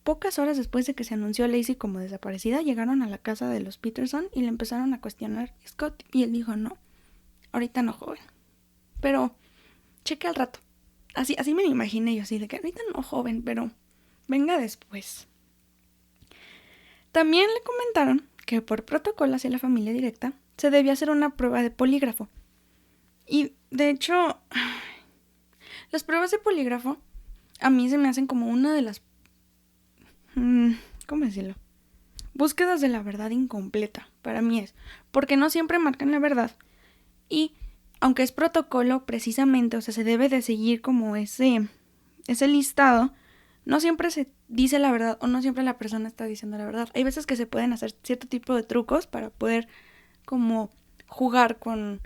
pocas horas después de que se anunció a Lacey como desaparecida. Llegaron a la casa de los Peterson y le empezaron a cuestionar a Scott y él dijo no, ahorita no, joven, pero cheque al rato. Así me lo imaginé yo, así de que ahorita no, joven, pero venga después. También le comentaron que por protocolo hacia la familia directa se debía hacer una prueba de polígrafo. Y de hecho, las pruebas de polígrafo a mí se me hacen como una de las... ¿Cómo decirlo? Búsquedas de la verdad incompleta, para mí es. Porque no siempre marcan la verdad. Y aunque es protocolo precisamente, o sea, se debe de seguir como ese listado, no siempre se dice la verdad o no siempre la persona está diciendo la verdad. Hay veces que se pueden hacer cierto tipo de trucos para poder como jugar con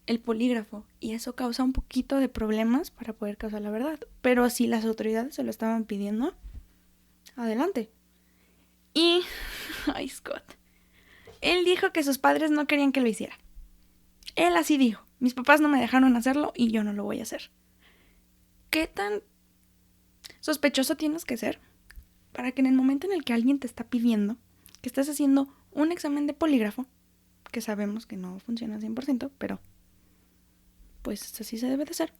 el polígrafo y eso causa un poquito de problemas para poder causar la verdad. Pero si las autoridades se lo estaban pidiendo, adelante. Y... ay, Scott. Él dijo que sus padres no querían que lo hiciera. Él así dijo. Mis papás no me dejaron hacerlo y yo no lo voy a hacer. ¿Qué tan sospechoso tienes que ser para que en el momento en el que alguien te está pidiendo que estés haciendo un examen de polígrafo, que sabemos que no funciona al 100%, pero pues así se debe de hacer?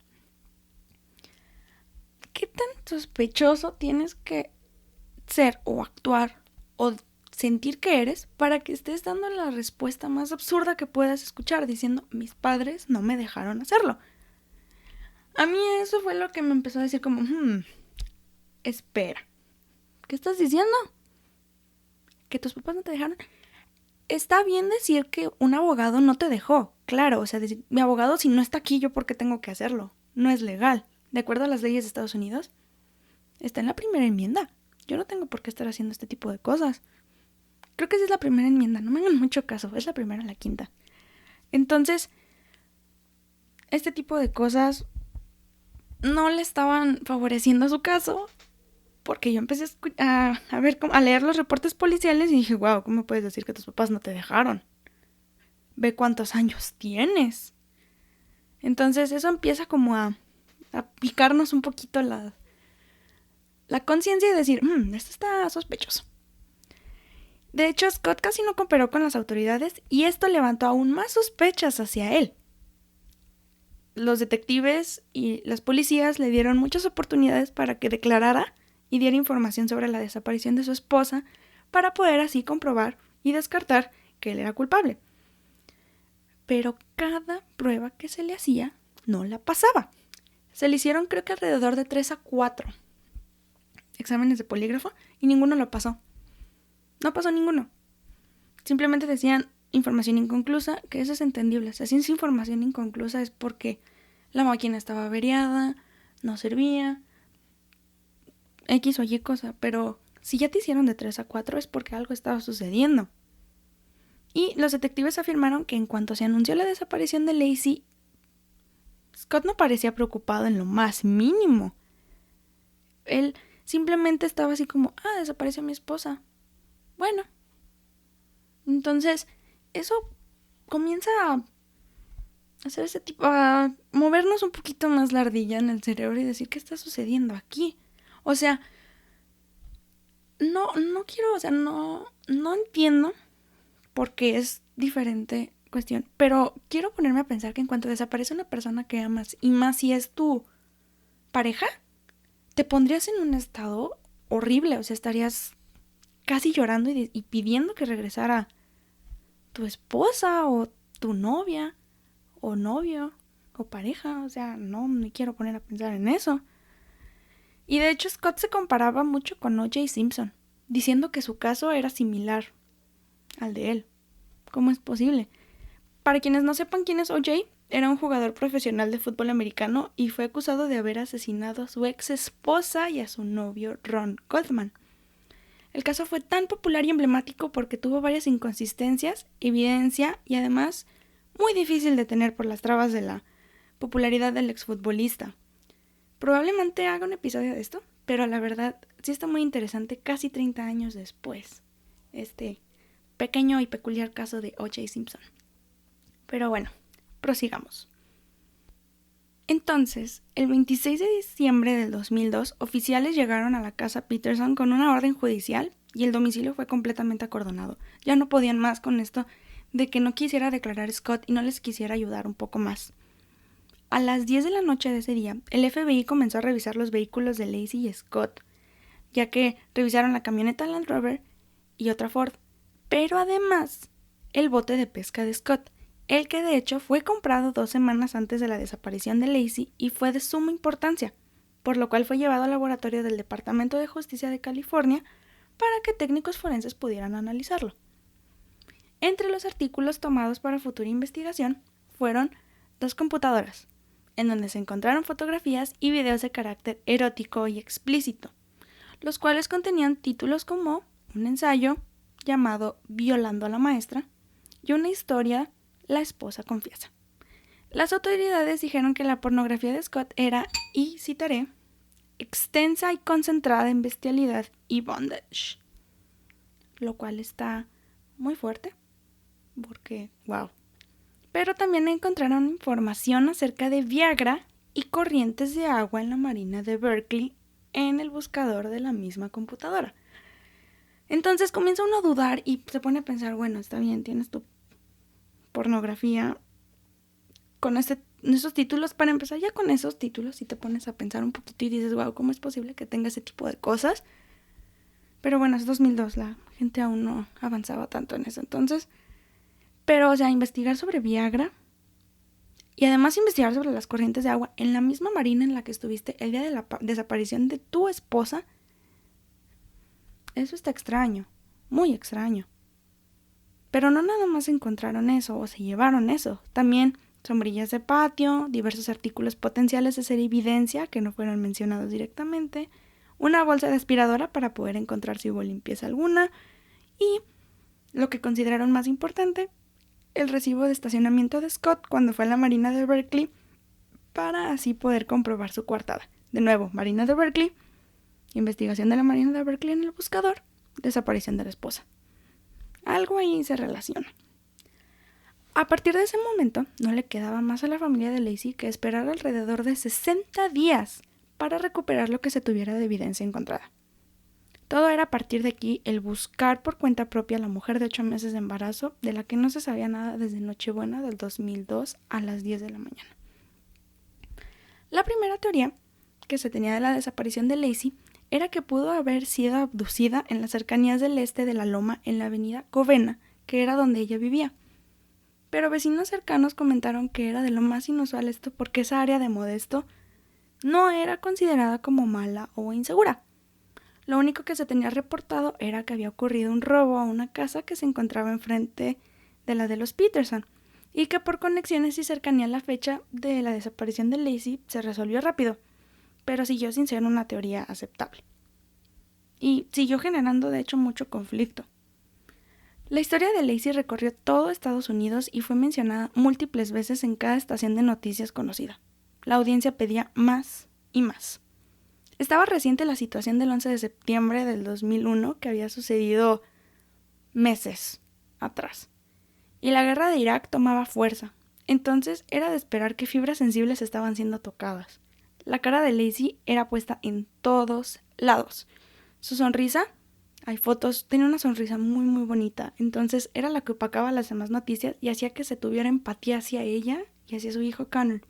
¿Qué tan sospechoso tienes que ser o actuar o sentir que eres para que estés dando la respuesta más absurda que puedas escuchar diciendo mis padres no me dejaron hacerlo? A mí eso fue lo que me empezó a decir como espera, ¿qué estás diciendo? ¿Que tus papás no te dejaron? Está bien decir que un abogado no te dejó, claro, o sea, decir, mi abogado si no está aquí, ¿yo por qué tengo que hacerlo? No es legal. De acuerdo a las leyes de Estados Unidos, está en la primera enmienda. Yo no tengo por qué estar haciendo este tipo de cosas. Creo que esa es la primera enmienda, no me hagan mucho caso, es la primera, la quinta. Entonces, este tipo de cosas no le estaban favoreciendo su caso, porque yo empecé a leer los reportes policiales y dije, wow, ¿cómo puedes decir que tus papás no te dejaron? Ve cuántos años tienes. Entonces eso empieza como a picarnos un poquito la conciencia y decir, esto está sospechoso. De hecho, Scott casi no cooperó con las autoridades y esto levantó aún más sospechas hacia él. Los detectives y las policías le dieron muchas oportunidades para que declarara y diera información sobre la desaparición de su esposa para poder así comprobar y descartar que él era culpable. Pero cada prueba que se le hacía no la pasaba. Se le hicieron creo que alrededor de 3 a 4 exámenes de polígrafo y ninguno lo pasó. No pasó ninguno. Simplemente decían información inconclusa, que eso es entendible. O sea, si es información inconclusa es porque la máquina estaba averiada, no servía, X o Y cosa, pero si ya te hicieron de 3 a 4 es porque algo estaba sucediendo. Y los detectives afirmaron que en cuanto se anunció la desaparición de Lacey, Scott no parecía preocupado en lo más mínimo. Él simplemente estaba así como, desapareció mi esposa. Bueno. Entonces, eso comienza a hacer ese tipo, a movernos un poquito más la ardilla en el cerebro y decir, ¿qué está sucediendo aquí? O sea, no quiero, o sea, no entiendo porque es diferente cuestión, pero quiero ponerme a pensar que en cuanto desaparece una persona que amas, y más si es tu pareja, te pondrías en un estado horrible, o sea, estarías casi llorando y pidiendo que regresara tu esposa o tu novia o novio o pareja, o sea, no me quiero poner a pensar en eso. Y de hecho Scott se comparaba mucho con O.J. Simpson, diciendo que su caso era similar al de él. ¿Cómo es posible? Para quienes no sepan quién es O.J., era un jugador profesional de fútbol americano y fue acusado de haber asesinado a su ex esposa y a su novio Ron Goldman. El caso fue tan popular y emblemático porque tuvo varias inconsistencias, evidencia y además muy difícil de tener por las trabas de la popularidad del exfutbolista. Probablemente haga un episodio de esto, pero la verdad sí está muy interesante casi 30 años después. Este pequeño y peculiar caso de O.J. Simpson. Pero bueno, prosigamos. Entonces, el 26 de diciembre del 2002, oficiales llegaron a la casa Peterson con una orden judicial y el domicilio fue completamente acordonado. Ya no podían más con esto de que no quisiera declarar Scott y no les quisiera ayudar un poco más. A las 10 de la noche de ese día, el FBI comenzó a revisar los vehículos de Lacey y Scott, ya que revisaron la camioneta Land Rover y otra Ford, pero además el bote de pesca de Scott, el que de hecho fue comprado 2 semanas antes de la desaparición de Lacey y fue de suma importancia, por lo cual fue llevado al laboratorio del Departamento de Justicia de California para que técnicos forenses pudieran analizarlo. Entre los artículos tomados para futura investigación fueron 2 computadoras, en donde se encontraron fotografías y videos de carácter erótico y explícito, los cuales contenían títulos como un ensayo llamado Violando a la maestra y una historia La esposa confiesa. Las autoridades dijeron que la pornografía de Scott era, y citaré, extensa y concentrada en bestialidad y bondage, lo cual está muy fuerte, porque wow. Pero también encontraron información acerca de Viagra y corrientes de agua en la Marina de Berkeley en el buscador de la misma computadora. Entonces comienza uno a dudar y se pone a pensar, bueno, está bien, tienes tu pornografía con esos títulos. Para empezar, ya con esos títulos si te pones a pensar un poquito y dices, wow, ¿cómo es posible que tenga ese tipo de cosas? Pero bueno, es 2002, la gente aún no avanzaba tanto en eso entonces. Pero, o sea, investigar sobre Viagra y además investigar sobre las corrientes de agua en la misma marina en la que estuviste el día de la desaparición de tu esposa, eso está extraño, muy extraño. Pero no nada más encontraron eso o se llevaron eso, también sombrillas de patio, diversos artículos potenciales de ser evidencia que no fueron mencionados directamente, una bolsa de aspiradora para poder encontrar si hubo limpieza alguna y, lo que consideraron más importante, el recibo de estacionamiento de Scott cuando fue a la Marina de Berkeley para así poder comprobar su coartada. De nuevo, Marina de Berkeley, investigación de la Marina de Berkeley en el buscador, desaparición de la esposa. Algo ahí se relaciona. A partir de ese momento, no le quedaba más a la familia de Lacey que esperar alrededor de 60 días para recuperar lo que se tuviera de evidencia encontrada. Todo era a partir de aquí el buscar por cuenta propia a la mujer de 8 meses de embarazo, de la que no se sabía nada desde Nochebuena del 2002 a las 10 de la mañana. La primera teoría que se tenía de la desaparición de Lacey era que pudo haber sido abducida en las cercanías del este de la Loma en la avenida Covena, que era donde ella vivía. Pero vecinos cercanos comentaron que era de lo más inusual esto porque esa área de Modesto no era considerada como mala o insegura. Lo único que se tenía reportado era que había ocurrido un robo a una casa que se encontraba enfrente de la de los Peterson y que por conexiones y cercanía a la fecha de la desaparición de Lacey se resolvió rápido, pero siguió sin ser una teoría aceptable. Y siguió generando de hecho mucho conflicto. La historia de Lacey recorrió todo Estados Unidos y fue mencionada múltiples veces en cada estación de noticias conocida. La audiencia pedía más y más. Estaba reciente la situación del 11 de septiembre del 2001 que había sucedido meses atrás. Y la guerra de Irak tomaba fuerza. Entonces era de esperar que fibras sensibles estaban siendo tocadas. La cara de Lacey era puesta en todos lados. Su sonrisa, hay fotos, tenía una sonrisa muy muy bonita. Entonces era la que opacaba las demás noticias y hacía que se tuviera empatía hacia ella y hacia su hijo Connor.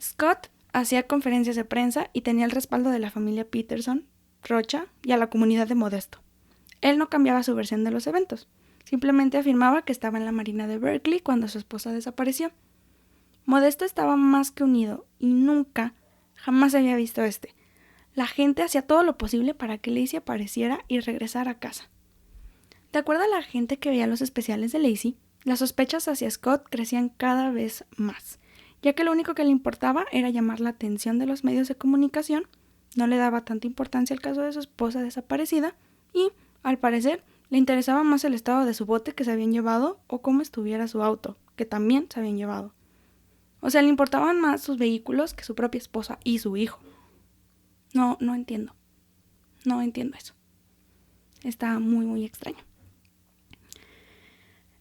Scott hacía conferencias de prensa y tenía el respaldo de la familia Peterson, Rocha y a la comunidad de Modesto. Él no cambiaba su versión de los eventos, simplemente afirmaba que estaba en la Marina de Berkeley cuando su esposa desapareció. Modesto estaba más que unido y nunca, jamás había visto La gente hacía todo lo posible para que Lacey apareciera y regresara a casa. De acuerdo a la gente que veía los especiales de Lacey, las sospechas hacia Scott crecían cada vez más, ya que lo único que le importaba era llamar la atención de los medios de comunicación, no le daba tanta importancia al caso de su esposa desaparecida y, al parecer, le interesaba más el estado de su bote que se habían llevado o cómo estuviera su auto, que también se habían llevado. O sea, le importaban más sus vehículos que su propia esposa y su hijo. No entiendo. No entiendo eso. Está muy, muy extraño.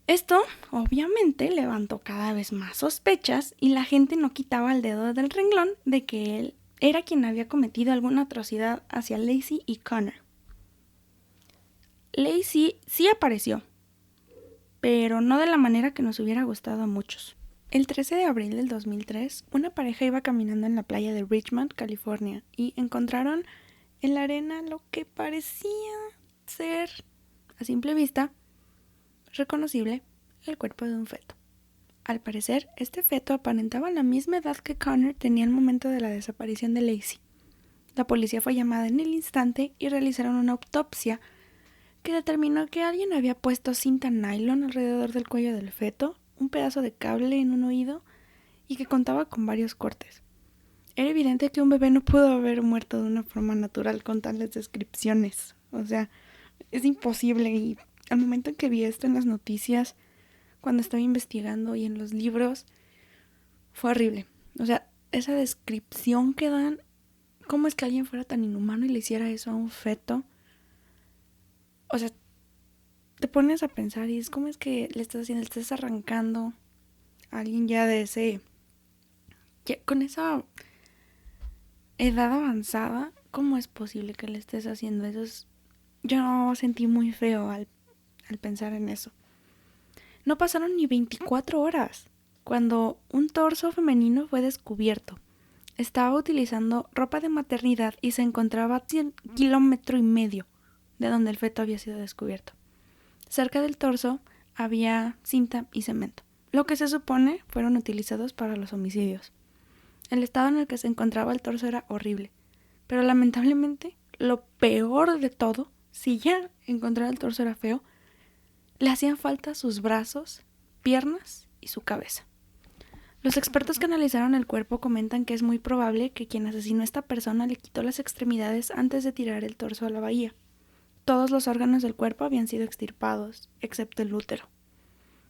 Esto, obviamente, levantó cada vez más sospechas y la gente no quitaba el dedo del renglón de que él era quien había cometido alguna atrocidad hacia Lacey y Connor. Lacey sí apareció, pero no de la manera que nos hubiera gustado a muchos. El 13 de abril del 2003, una pareja iba caminando en la playa de Richmond, California, y encontraron en la arena lo que parecía ser a simple vista, reconocible, el cuerpo de un feto. Al parecer, este feto aparentaba la misma edad que Connor tenía al momento de la desaparición de Lacey. La policía fue llamada en el instante y realizaron una autopsia que determinó que alguien había puesto cinta nylon alrededor del cuello del feto, un pedazo de cable en un oído y que contaba con varios cortes. Era evidente que un bebé no pudo haber muerto de una forma natural con tales descripciones. O sea, es imposible. Y al momento en que vi esto en las noticias, cuando estaba investigando y en los libros, fue horrible. O sea, esa descripción que dan, cómo es que alguien fuera tan inhumano y le hiciera eso a un feto. O sea, te pones a pensar y es como es que le estás haciendo, le estás arrancando a alguien ya de ese, ya con esa edad avanzada, ¿cómo es posible que le estés haciendo eso? Yo sentí muy feo al pensar en eso. No pasaron ni 24 horas cuando un torso femenino fue descubierto. Estaba utilizando ropa de maternidad y se encontraba a 100 kilómetros y medio de donde el feto había sido descubierto. Cerca del torso había cinta y cemento, lo que se supone fueron utilizados para los homicidios. El estado en el que se encontraba el torso era horrible, pero lamentablemente lo peor de todo, si ya encontrar el torso era feo, le hacían falta sus brazos, piernas y su cabeza. Los expertos que analizaron el cuerpo comentan que es muy probable que quien asesinó a esta persona le quitó las extremidades antes de tirar el torso a la bahía. Todos los órganos del cuerpo habían sido extirpados, excepto el útero.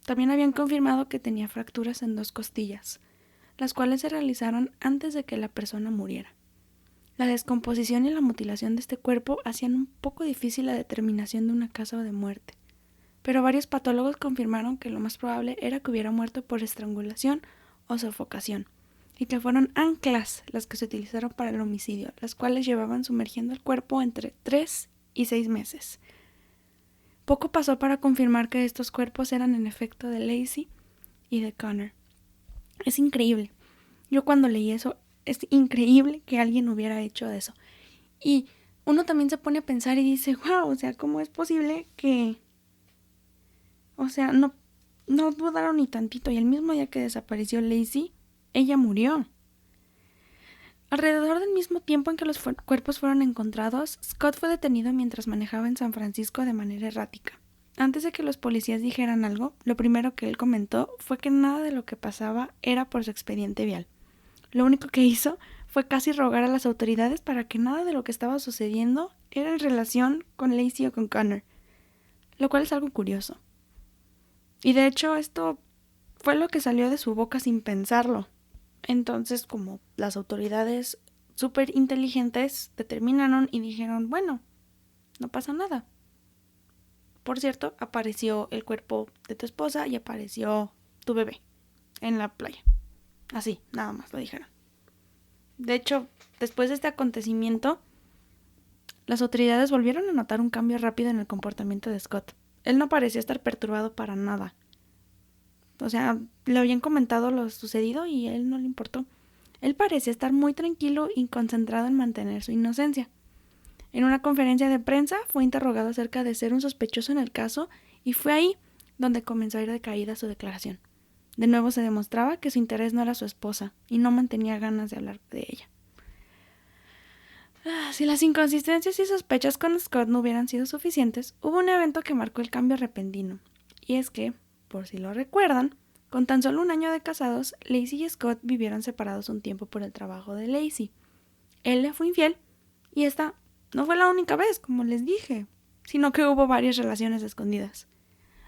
También habían confirmado que tenía fracturas en 2 costillas, las cuales se realizaron antes de que la persona muriera. La descomposición y la mutilación de este cuerpo hacían un poco difícil la determinación de una causa de muerte, pero varios patólogos confirmaron que lo más probable era que hubiera muerto por estrangulación o sofocación, y que fueron anclas las que se utilizaron para el homicidio, las cuales llevaban sumergiendo el cuerpo entre 3 y 6 meses. Poco pasó para confirmar que estos cuerpos eran en efecto de Lacey y de Connor. Es increíble. Yo cuando leí eso, es increíble que alguien hubiera hecho eso. Y uno también se pone a pensar y dice, wow, o sea, ¿cómo es posible que... O sea, no dudaron ni tantito. Y el mismo día que desapareció Lacey, ella murió. Alrededor del mismo tiempo en que los cuerpos fueron encontrados, Scott fue detenido mientras manejaba en San Francisco de manera errática. Antes de que los policías dijeran algo, lo primero que él comentó fue que nada de lo que pasaba era por su expediente vial. Lo único que hizo fue casi rogar a las autoridades para que nada de lo que estaba sucediendo era en relación con Lacey o con Connor, lo cual es algo curioso. Y de hecho esto fue lo que salió de su boca sin pensarlo. Entonces, como las autoridades súper inteligentes determinaron y dijeron, bueno, no pasa nada. Por cierto, apareció el cuerpo de tu esposa y apareció tu bebé en la playa. Así, nada más lo dijeron. De hecho, después de este acontecimiento, las autoridades volvieron a notar un cambio rápido en el comportamiento de Scott. Él no parecía estar perturbado para nada. O sea, le habían comentado lo sucedido y a él no le importó. Él parecía estar muy tranquilo y concentrado en mantener su inocencia. En una conferencia de prensa fue interrogado acerca de ser un sospechoso en el caso y fue ahí donde comenzó a ir de caída su declaración. De nuevo se demostraba que su interés no era su esposa y no mantenía ganas de hablar de ella. Si las inconsistencias y sospechas con Scott no hubieran sido suficientes, hubo un evento que marcó el cambio repentino. Y es que, por si lo recuerdan, con tan solo 1 año de casados, Lacey y Scott vivieron separados un tiempo por el trabajo de Lacey. Él le fue infiel y esta no fue la única vez, como les dije, sino que hubo varias relaciones escondidas.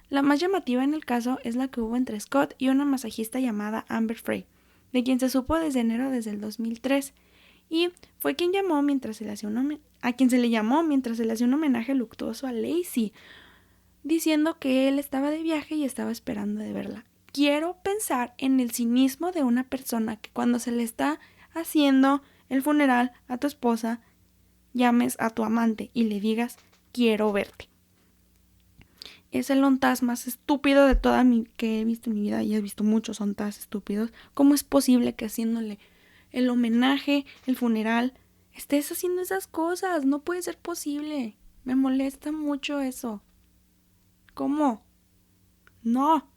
La más llamativa en el caso es la que hubo entre Scott y una masajista llamada Amber Frey, de quien se supo desde enero desde el 2003, y fue quien llamó mientras se le hacía a quien se le llamó mientras se le hacía un homenaje luctuoso a Lacey, diciendo que él estaba de viaje y estaba esperando de verla. Quiero pensar en el cinismo de una persona que cuando se le está haciendo el funeral a tu esposa, llames a tu amante y le digas, quiero verte. Es el ontas más estúpido de toda que he visto en mi vida, y he visto muchos ontas estúpidos. ¿Cómo es posible que haciéndole el homenaje, el funeral, estés haciendo esas cosas? No puede ser posible. Me molesta mucho eso. ¿Cómo? No.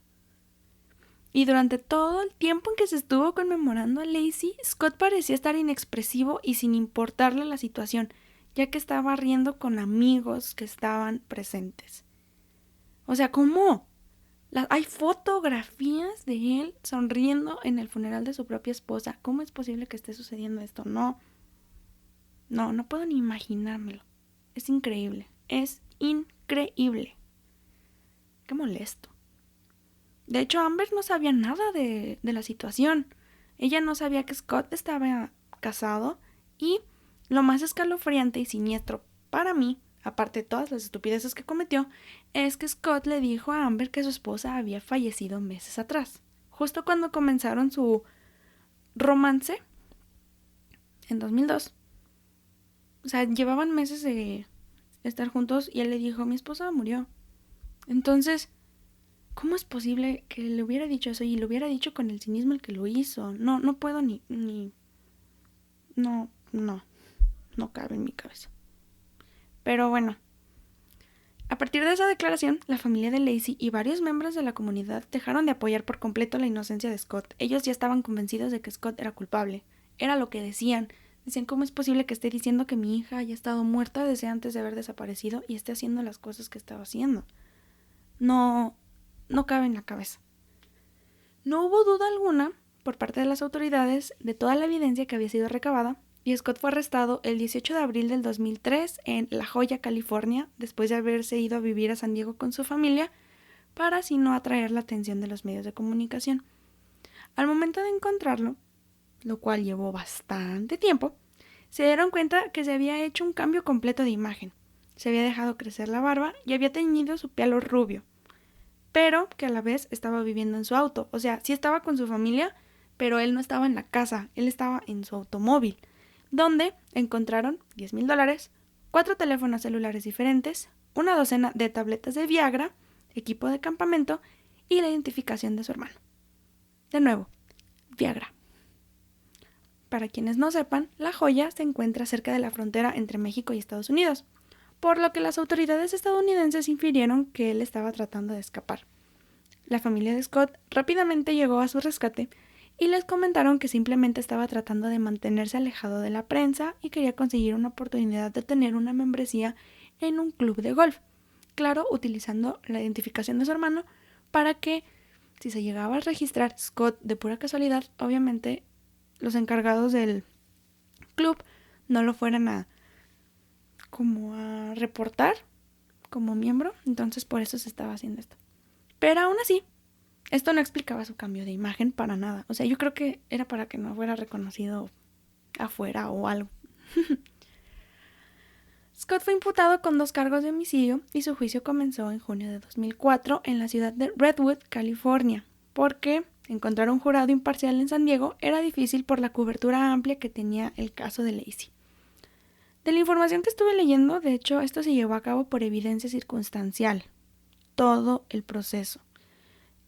Y durante todo el tiempo en que se estuvo conmemorando a Lacey, Scott parecía estar inexpresivo y sin importarle la situación, ya que estaba riendo con amigos que estaban presentes. O sea, ¿cómo? Hay fotografías de él sonriendo en el funeral de su propia esposa. ¿Cómo es posible que esté sucediendo esto? No puedo ni imaginármelo. Es increíble. Es increíble. Qué molesto. De hecho, Amber no sabía nada de la situación. Ella no sabía que Scott estaba casado y lo más escalofriante y siniestro para mí, aparte de todas las estupideces que cometió, es que Scott le dijo a Amber que su esposa había fallecido meses atrás, justo cuando comenzaron su romance en 2002. O sea, llevaban meses de estar juntos y él le dijo, mi esposa murió. Entonces, ¿cómo es posible que le hubiera dicho eso y le hubiera dicho con el cinismo el que lo hizo? No puedo no cabe en mi cabeza. Pero bueno, a partir de esa declaración, la familia de Lacey y varios miembros de la comunidad dejaron de apoyar por completo la inocencia de Scott. Ellos ya estaban convencidos de que Scott era culpable. Era lo que decían. Decían, ¿cómo es posible que esté diciendo que mi hija haya estado muerta desde antes de haber desaparecido y esté haciendo las cosas que estaba haciendo? No cabe en la cabeza. No hubo duda alguna, por parte de las autoridades, de toda la evidencia que había sido recabada, y Scott fue arrestado el 18 de abril del 2003 en La Joya, California, después de haberse ido a vivir a San Diego con su familia, para así no atraer la atención de los medios de comunicación. Al momento de encontrarlo, lo cual llevó bastante tiempo, se dieron cuenta que se había hecho un cambio completo de imagen. Se había dejado crecer la barba y había teñido su pelo rubio, pero que a la vez estaba viviendo en su auto. O sea, sí estaba con su familia, pero él no estaba en la casa, él estaba en su automóvil, donde encontraron $10,000, 4 teléfonos celulares diferentes, una docena de tabletas de Viagra, equipo de campamento y la identificación de su hermano. De nuevo, Viagra. Para quienes no sepan, La Joya se encuentra cerca de la frontera entre México y Estados Unidos, por lo que las autoridades estadounidenses infirieron que él estaba tratando de escapar. La familia de Scott rápidamente llegó a su rescate y les comentaron que simplemente estaba tratando de mantenerse alejado de la prensa y quería conseguir una oportunidad de tener una membresía en un club de golf. Claro, utilizando la identificación de su hermano para que, si se llegaba a registrar Scott de pura casualidad, obviamente los encargados del club no lo fueran a reportar como miembro. Entonces por eso se estaba haciendo esto. Pero aún así, esto no explicaba su cambio de imagen para nada. O sea, yo creo que era para que no fuera reconocido afuera o algo. Scott fue imputado con 2 cargos de homicidio y su juicio comenzó en junio de 2004 en la ciudad de Redwood, California, porque encontrar un jurado imparcial en San Diego era difícil por la cobertura amplia que tenía el caso de Lacey. De la información que estuve leyendo, de hecho, esto se llevó a cabo por evidencia circunstancial, todo el proceso.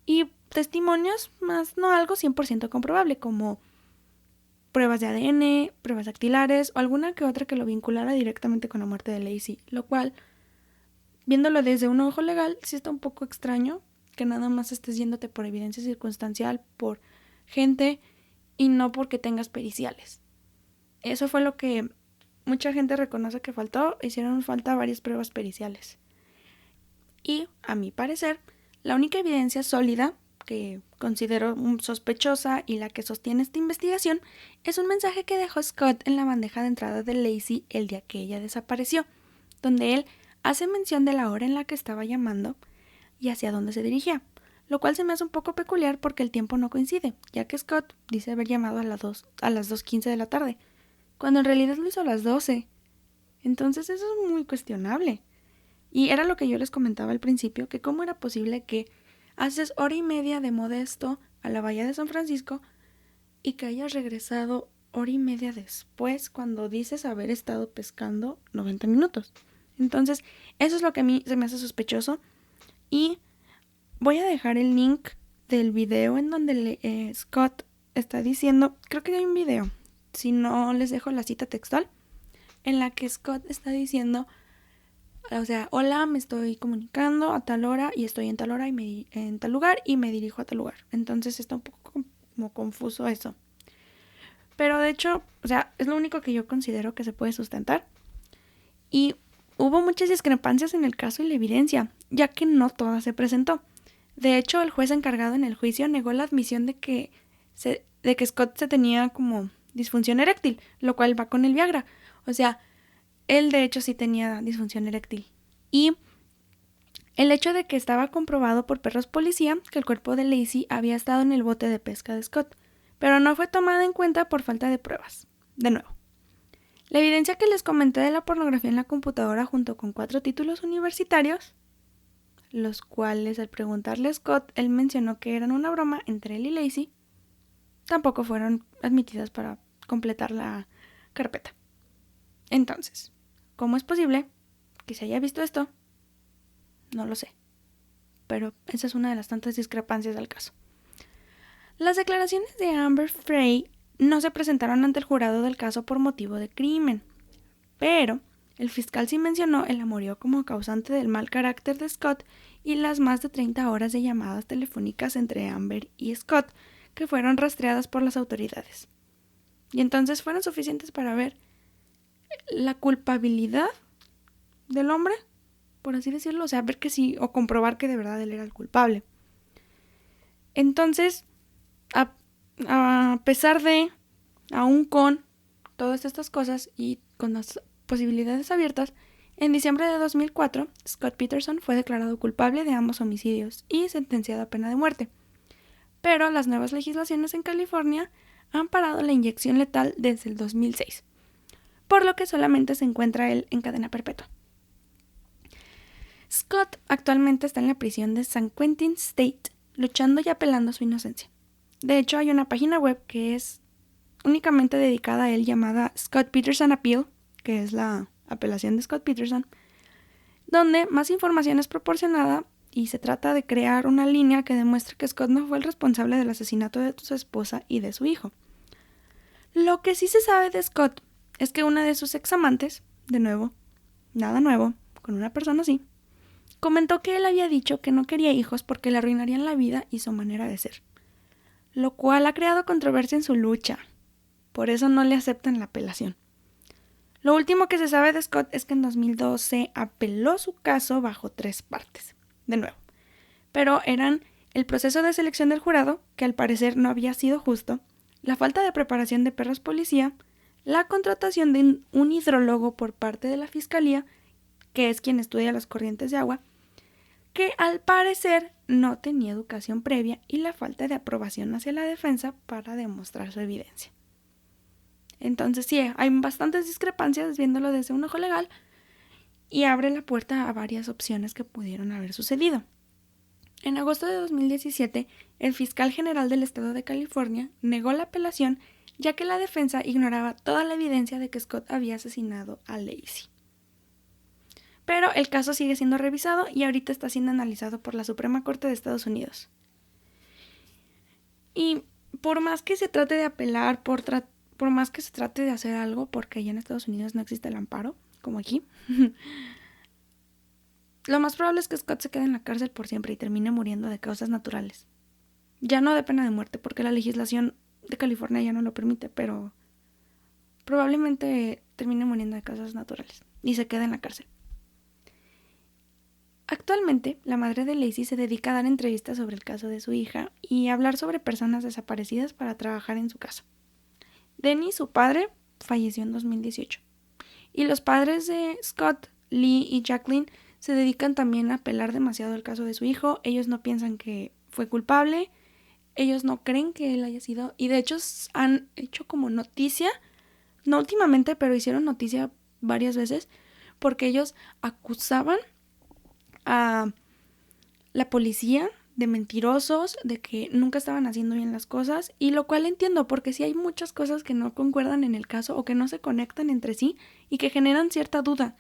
Y testimonios, más no algo 100% comprobable, como pruebas de ADN, pruebas dactilares o alguna que otra que lo vinculara directamente con la muerte de Lacey, lo cual, viéndolo desde un ojo legal, sí está un poco extraño que nada más estés yéndote por evidencia circunstancial, por gente y no porque tengas periciales. Eso fue lo que mucha gente reconoce que faltó, hicieron falta varias pruebas periciales. Y, a mi parecer, la única evidencia sólida que considero sospechosa y la que sostiene esta investigación es un mensaje que dejó Scott en la bandeja de entrada de Lacey el día que ella desapareció, donde él hace mención de la hora en la que estaba llamando y hacia dónde se dirigía, lo cual se me hace un poco peculiar porque el tiempo no coincide, ya que Scott dice haber llamado a las 2:15 de la tarde, cuando en realidad lo hizo a las 12. Entonces eso es muy cuestionable. Y era lo que yo les comentaba al principio, que cómo era posible que haces 1:30 de Modesto a la bahía de San Francisco y que hayas regresado 1:30 después cuando dices haber estado pescando 90 minutos. Entonces, eso es lo que a mí se me hace sospechoso. Y voy a dejar el link del video en donde Scott está diciendo, creo que hay un video, si no les dejo la cita textual, en la que Scott está diciendo O sea, hola, me estoy comunicando a tal hora y estoy en tal hora en tal lugar y me dirijo a tal lugar. Entonces está un poco como confuso eso. Pero de hecho, o sea, es lo único que yo considero que se puede sustentar. Y hubo muchas discrepancias en el caso y la evidencia, ya que no toda se presentó. De hecho, el juez encargado en el juicio negó la admisión de que Scott se tenía como disfunción eréctil, lo cual va con el Viagra. O sea, él de hecho sí tenía disfunción eréctil. Y el hecho de que estaba comprobado por perros policía que el cuerpo de Lacey había estado en el bote de pesca de Scott, pero no fue tomada en cuenta por falta de pruebas. De nuevo, la evidencia que les comenté de la pornografía en la computadora junto con 4 títulos universitarios, los cuales al preguntarle a Scott, él mencionó que eran una broma entre él y Lacey, tampoco fueron admitidas para completar la carpeta. Entonces, ¿cómo es posible que se haya visto esto? No lo sé, pero esa es una de las tantas discrepancias del caso. Las declaraciones de Amber Frey no se presentaron ante el jurado del caso por motivo de crimen, pero el fiscal sí mencionó el amorío como causante del mal carácter de Scott y las más de 30 horas de llamadas telefónicas entre Amber y Scott que fueron rastreadas por las autoridades. Y entonces fueron suficientes para ver la culpabilidad del hombre, por así decirlo, o sea, ver que sí, o comprobar que de verdad él era el culpable. Entonces, a pesar de, aún con todas estas cosas y con las posibilidades abiertas, en diciembre de 2004, Scott Peterson fue declarado culpable de ambos homicidios y sentenciado a pena de muerte. Pero las nuevas legislaciones en California han parado la inyección letal desde el 2006, por lo que solamente se encuentra él en cadena perpetua. Scott actualmente está en la prisión de San Quentin State, luchando y apelando su inocencia. De hecho, hay una página web que es únicamente dedicada a él llamada Scott Peterson Appeal, que es la apelación de Scott Peterson, donde más información es proporcionada y se trata de crear una línea que demuestre que Scott no fue el responsable del asesinato de su esposa y de su hijo. Lo que sí se sabe de Scott es que una de sus examantes, de nuevo, nada nuevo, con una persona así, comentó que él había dicho que no quería hijos porque le arruinarían la vida y su manera de ser, lo cual ha creado controversia en su lucha. Por eso no le aceptan la apelación. Lo último que se sabe de Scott es que en 2012 apeló su caso bajo 3 partes, de nuevo, pero eran el proceso de selección del jurado, que al parecer no había sido justo, la falta de preparación de perros policía, la contratación de un hidrólogo por parte de la fiscalía, que es quien estudia las corrientes de agua, que al parecer no tenía educación previa y la falta de aprobación hacia la defensa para demostrar su evidencia. Entonces sí, hay bastantes discrepancias viéndolo desde un ojo legal y abre la puerta a varias opciones que pudieron haber sucedido. En agosto de 2017, el fiscal general del estado de California negó la apelación ya que la defensa ignoraba toda la evidencia de que Scott había asesinado a Lacey. Pero el caso sigue siendo revisado y ahorita está siendo analizado por la Suprema Corte de Estados Unidos. Y por más que se trate de apelar, por más que se trate de hacer algo, porque allá en Estados Unidos no existe el amparo, como aquí, lo más probable es que Scott se quede en la cárcel por siempre y termine muriendo de causas naturales. Ya no de pena de muerte, porque la legislación de California ya no lo permite, pero probablemente termine muriendo de causas naturales y se quede en la cárcel. Actualmente, la madre de Lacey se dedica a dar entrevistas sobre el caso de su hija y hablar sobre personas desaparecidas para trabajar en su caso. Denny, su padre, falleció en 2018. Y los padres de Scott, Lee y Jacqueline se dedican también a apelar demasiado el caso de su hijo. Ellos no piensan que fue culpable, ellos no creen que él haya sido, y de hecho han hecho como noticia, no últimamente, pero hicieron noticia varias veces, porque ellos acusaban a la policía de mentirosos, de que nunca estaban haciendo bien las cosas, y lo cual entiendo, porque sí hay muchas cosas que no concuerdan en el caso o que no se conectan entre sí y que generan cierta duda,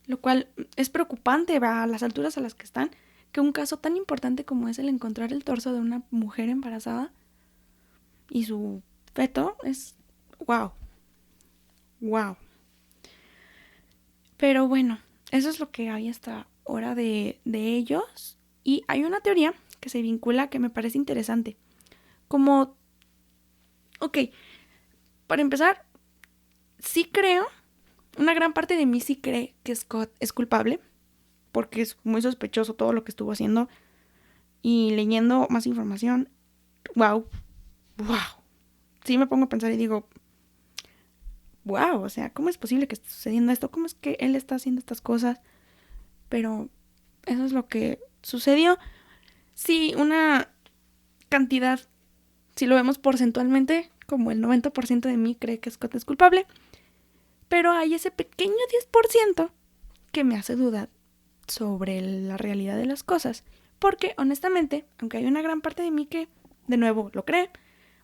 lo cual es preocupante a las alturas a las que están, que un caso tan importante como es el encontrar el torso de una mujer embarazada y su feto es wow. Pero bueno, eso es lo que hay hasta ahora de ellos. Y hay una teoría que se vincula que me parece interesante. Como, ok, para empezar, sí creo, una gran parte de mí sí cree que Scott es culpable, porque es muy sospechoso todo lo que estuvo haciendo. Y leyendo más información, wow. Sí me pongo a pensar y digo, wow, o sea, ¿cómo es posible que esté sucediendo esto? ¿Cómo es que él está haciendo estas cosas? Pero eso es lo que sucedió. Sí, una cantidad, si lo vemos porcentualmente, como el 90% de mí cree que Scott es culpable, pero hay ese pequeño 10% que me hace dudar sobre la realidad de las cosas. Porque, honestamente, aunque hay una gran parte de mí que, de nuevo, lo cree,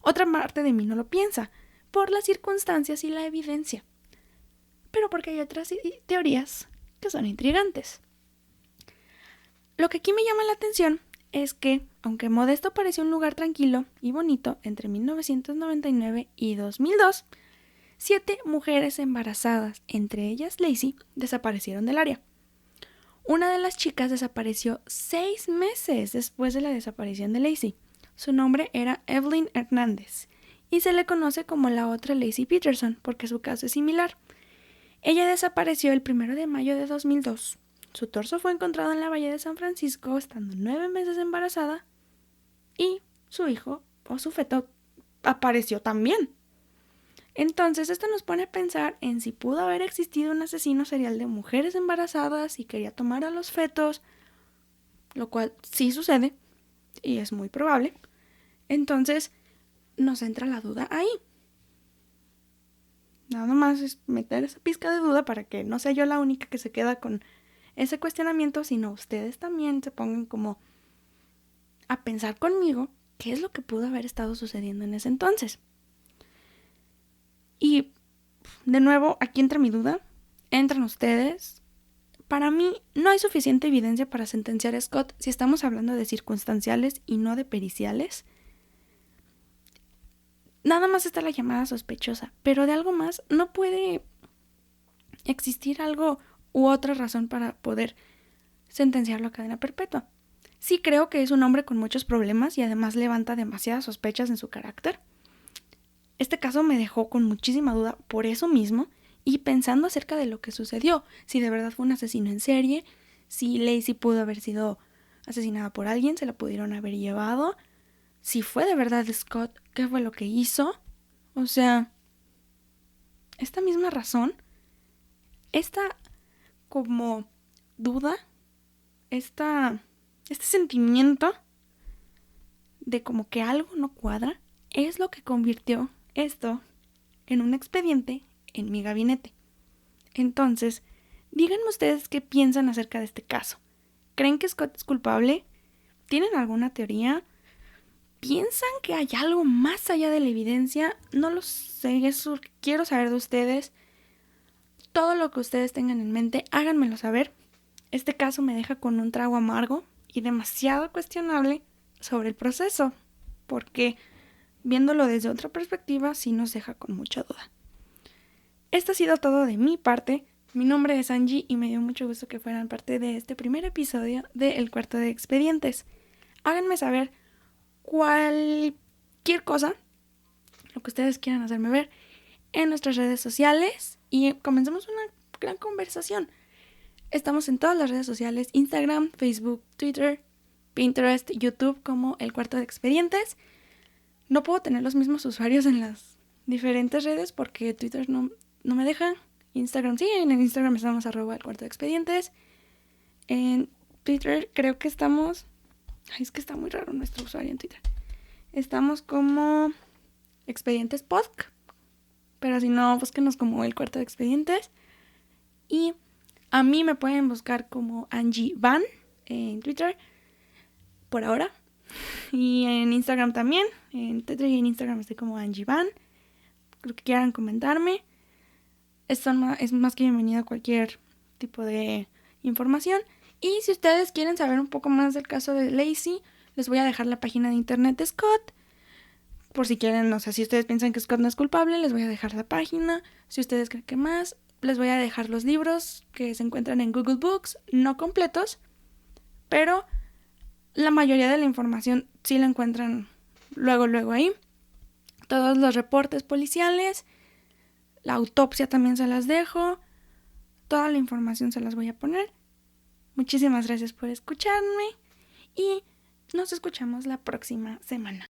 otra parte de mí no lo piensa, por las circunstancias y la evidencia. Pero porque hay otras teorías que son intrigantes. Lo que aquí me llama la atención es que, aunque Modesto pareció un lugar tranquilo y bonito entre 1999 y 2002, 7 mujeres embarazadas, entre ellas Lacey, desaparecieron del área. Una de las chicas desapareció 6 meses después de la desaparición de Lacey. Su nombre era Evelyn Hernández y se le conoce como la otra Lacey Peterson porque su caso es similar. Ella desapareció el 1 de mayo de 2002. Su torso fue encontrado en la bahía de San Francisco estando 9 meses embarazada y su hijo o su feto apareció también. Entonces esto nos pone a pensar en si pudo haber existido un asesino serial de mujeres embarazadas y quería tomar a los fetos, lo cual sí sucede y es muy probable. Entonces nos entra la duda ahí. Nada más es meter esa pizca de duda para que no sea yo la única que se queda con ese cuestionamiento, sino ustedes también se pongan como a pensar conmigo qué es lo que pudo haber estado sucediendo en ese entonces. Y de nuevo, aquí entra mi duda, entran ustedes. Para mí no hay suficiente evidencia para sentenciar a Scott si estamos hablando de circunstanciales y no de periciales. Nada más está la llamada sospechosa, pero de algo más no puede existir algo u otra razón para poder sentenciarlo a cadena perpetua. Sí creo que es un hombre con muchos problemas y además levanta demasiadas sospechas en su carácter. Este caso me dejó con muchísima duda por eso mismo y pensando acerca de lo que sucedió, si de verdad fue un asesino en serie, si Lacey pudo haber sido asesinada por alguien, se la pudieron haber llevado, si fue de verdad Scott, qué fue lo que hizo. O sea, esta misma razón, esta como duda, este sentimiento de como que algo no cuadra, es lo que convirtió esto en un expediente en mi gabinete. Entonces, díganme ustedes qué piensan acerca de este caso. ¿Creen que Scott es culpable? ¿Tienen alguna teoría? ¿Piensan que hay algo más allá de la evidencia? No lo sé, eso quiero saber de ustedes. Todo lo que ustedes tengan en mente, háganmelo saber. Este caso me deja con un trago amargo y demasiado cuestionable sobre el proceso, porque viéndolo desde otra perspectiva sí nos deja con mucha duda. Esto ha sido todo de mi parte. Mi nombre es Angie y me dio mucho gusto que fueran parte de este primer episodio de El Cuarto de Expedientes. Háganme saber cualquier cosa, lo que ustedes quieran hacerme ver, en nuestras redes sociales y comencemos una gran conversación. Estamos en todas las redes sociales, Instagram, Facebook, Twitter, Pinterest, YouTube como El Cuarto de Expedientes. No puedo tener los mismos usuarios en las diferentes redes porque Twitter no me deja. Instagram sí, en el Instagram estamos @El Cuarto de Expedientes. En Twitter creo que estamos... Ay, es que está muy raro nuestro usuario en Twitter. Estamos como Expedientes Podc, pero si no, búsquenos como El Cuarto de Expedientes. Y a mí me pueden buscar como Angie Van en Twitter por ahora. Y en Instagram también. En Twitter y en Instagram estoy como Angie Van. Lo que quieran comentarme. Esto es más que bienvenido a cualquier tipo de información. Y si ustedes quieren saber un poco más del caso de Lacey, les voy a dejar la página de internet de Scott. Por si quieren, o sea, si ustedes piensan que Scott no es culpable, les voy a dejar la página. Si ustedes creen que más, les voy a dejar los libros que se encuentran en Google Books, no completos, pero la mayoría de la información sí la encuentran luego ahí. Todos los reportes policiales, la autopsia también se las dejo, toda la información se las voy a poner. Muchísimas gracias por escucharme y nos escuchamos la próxima semana.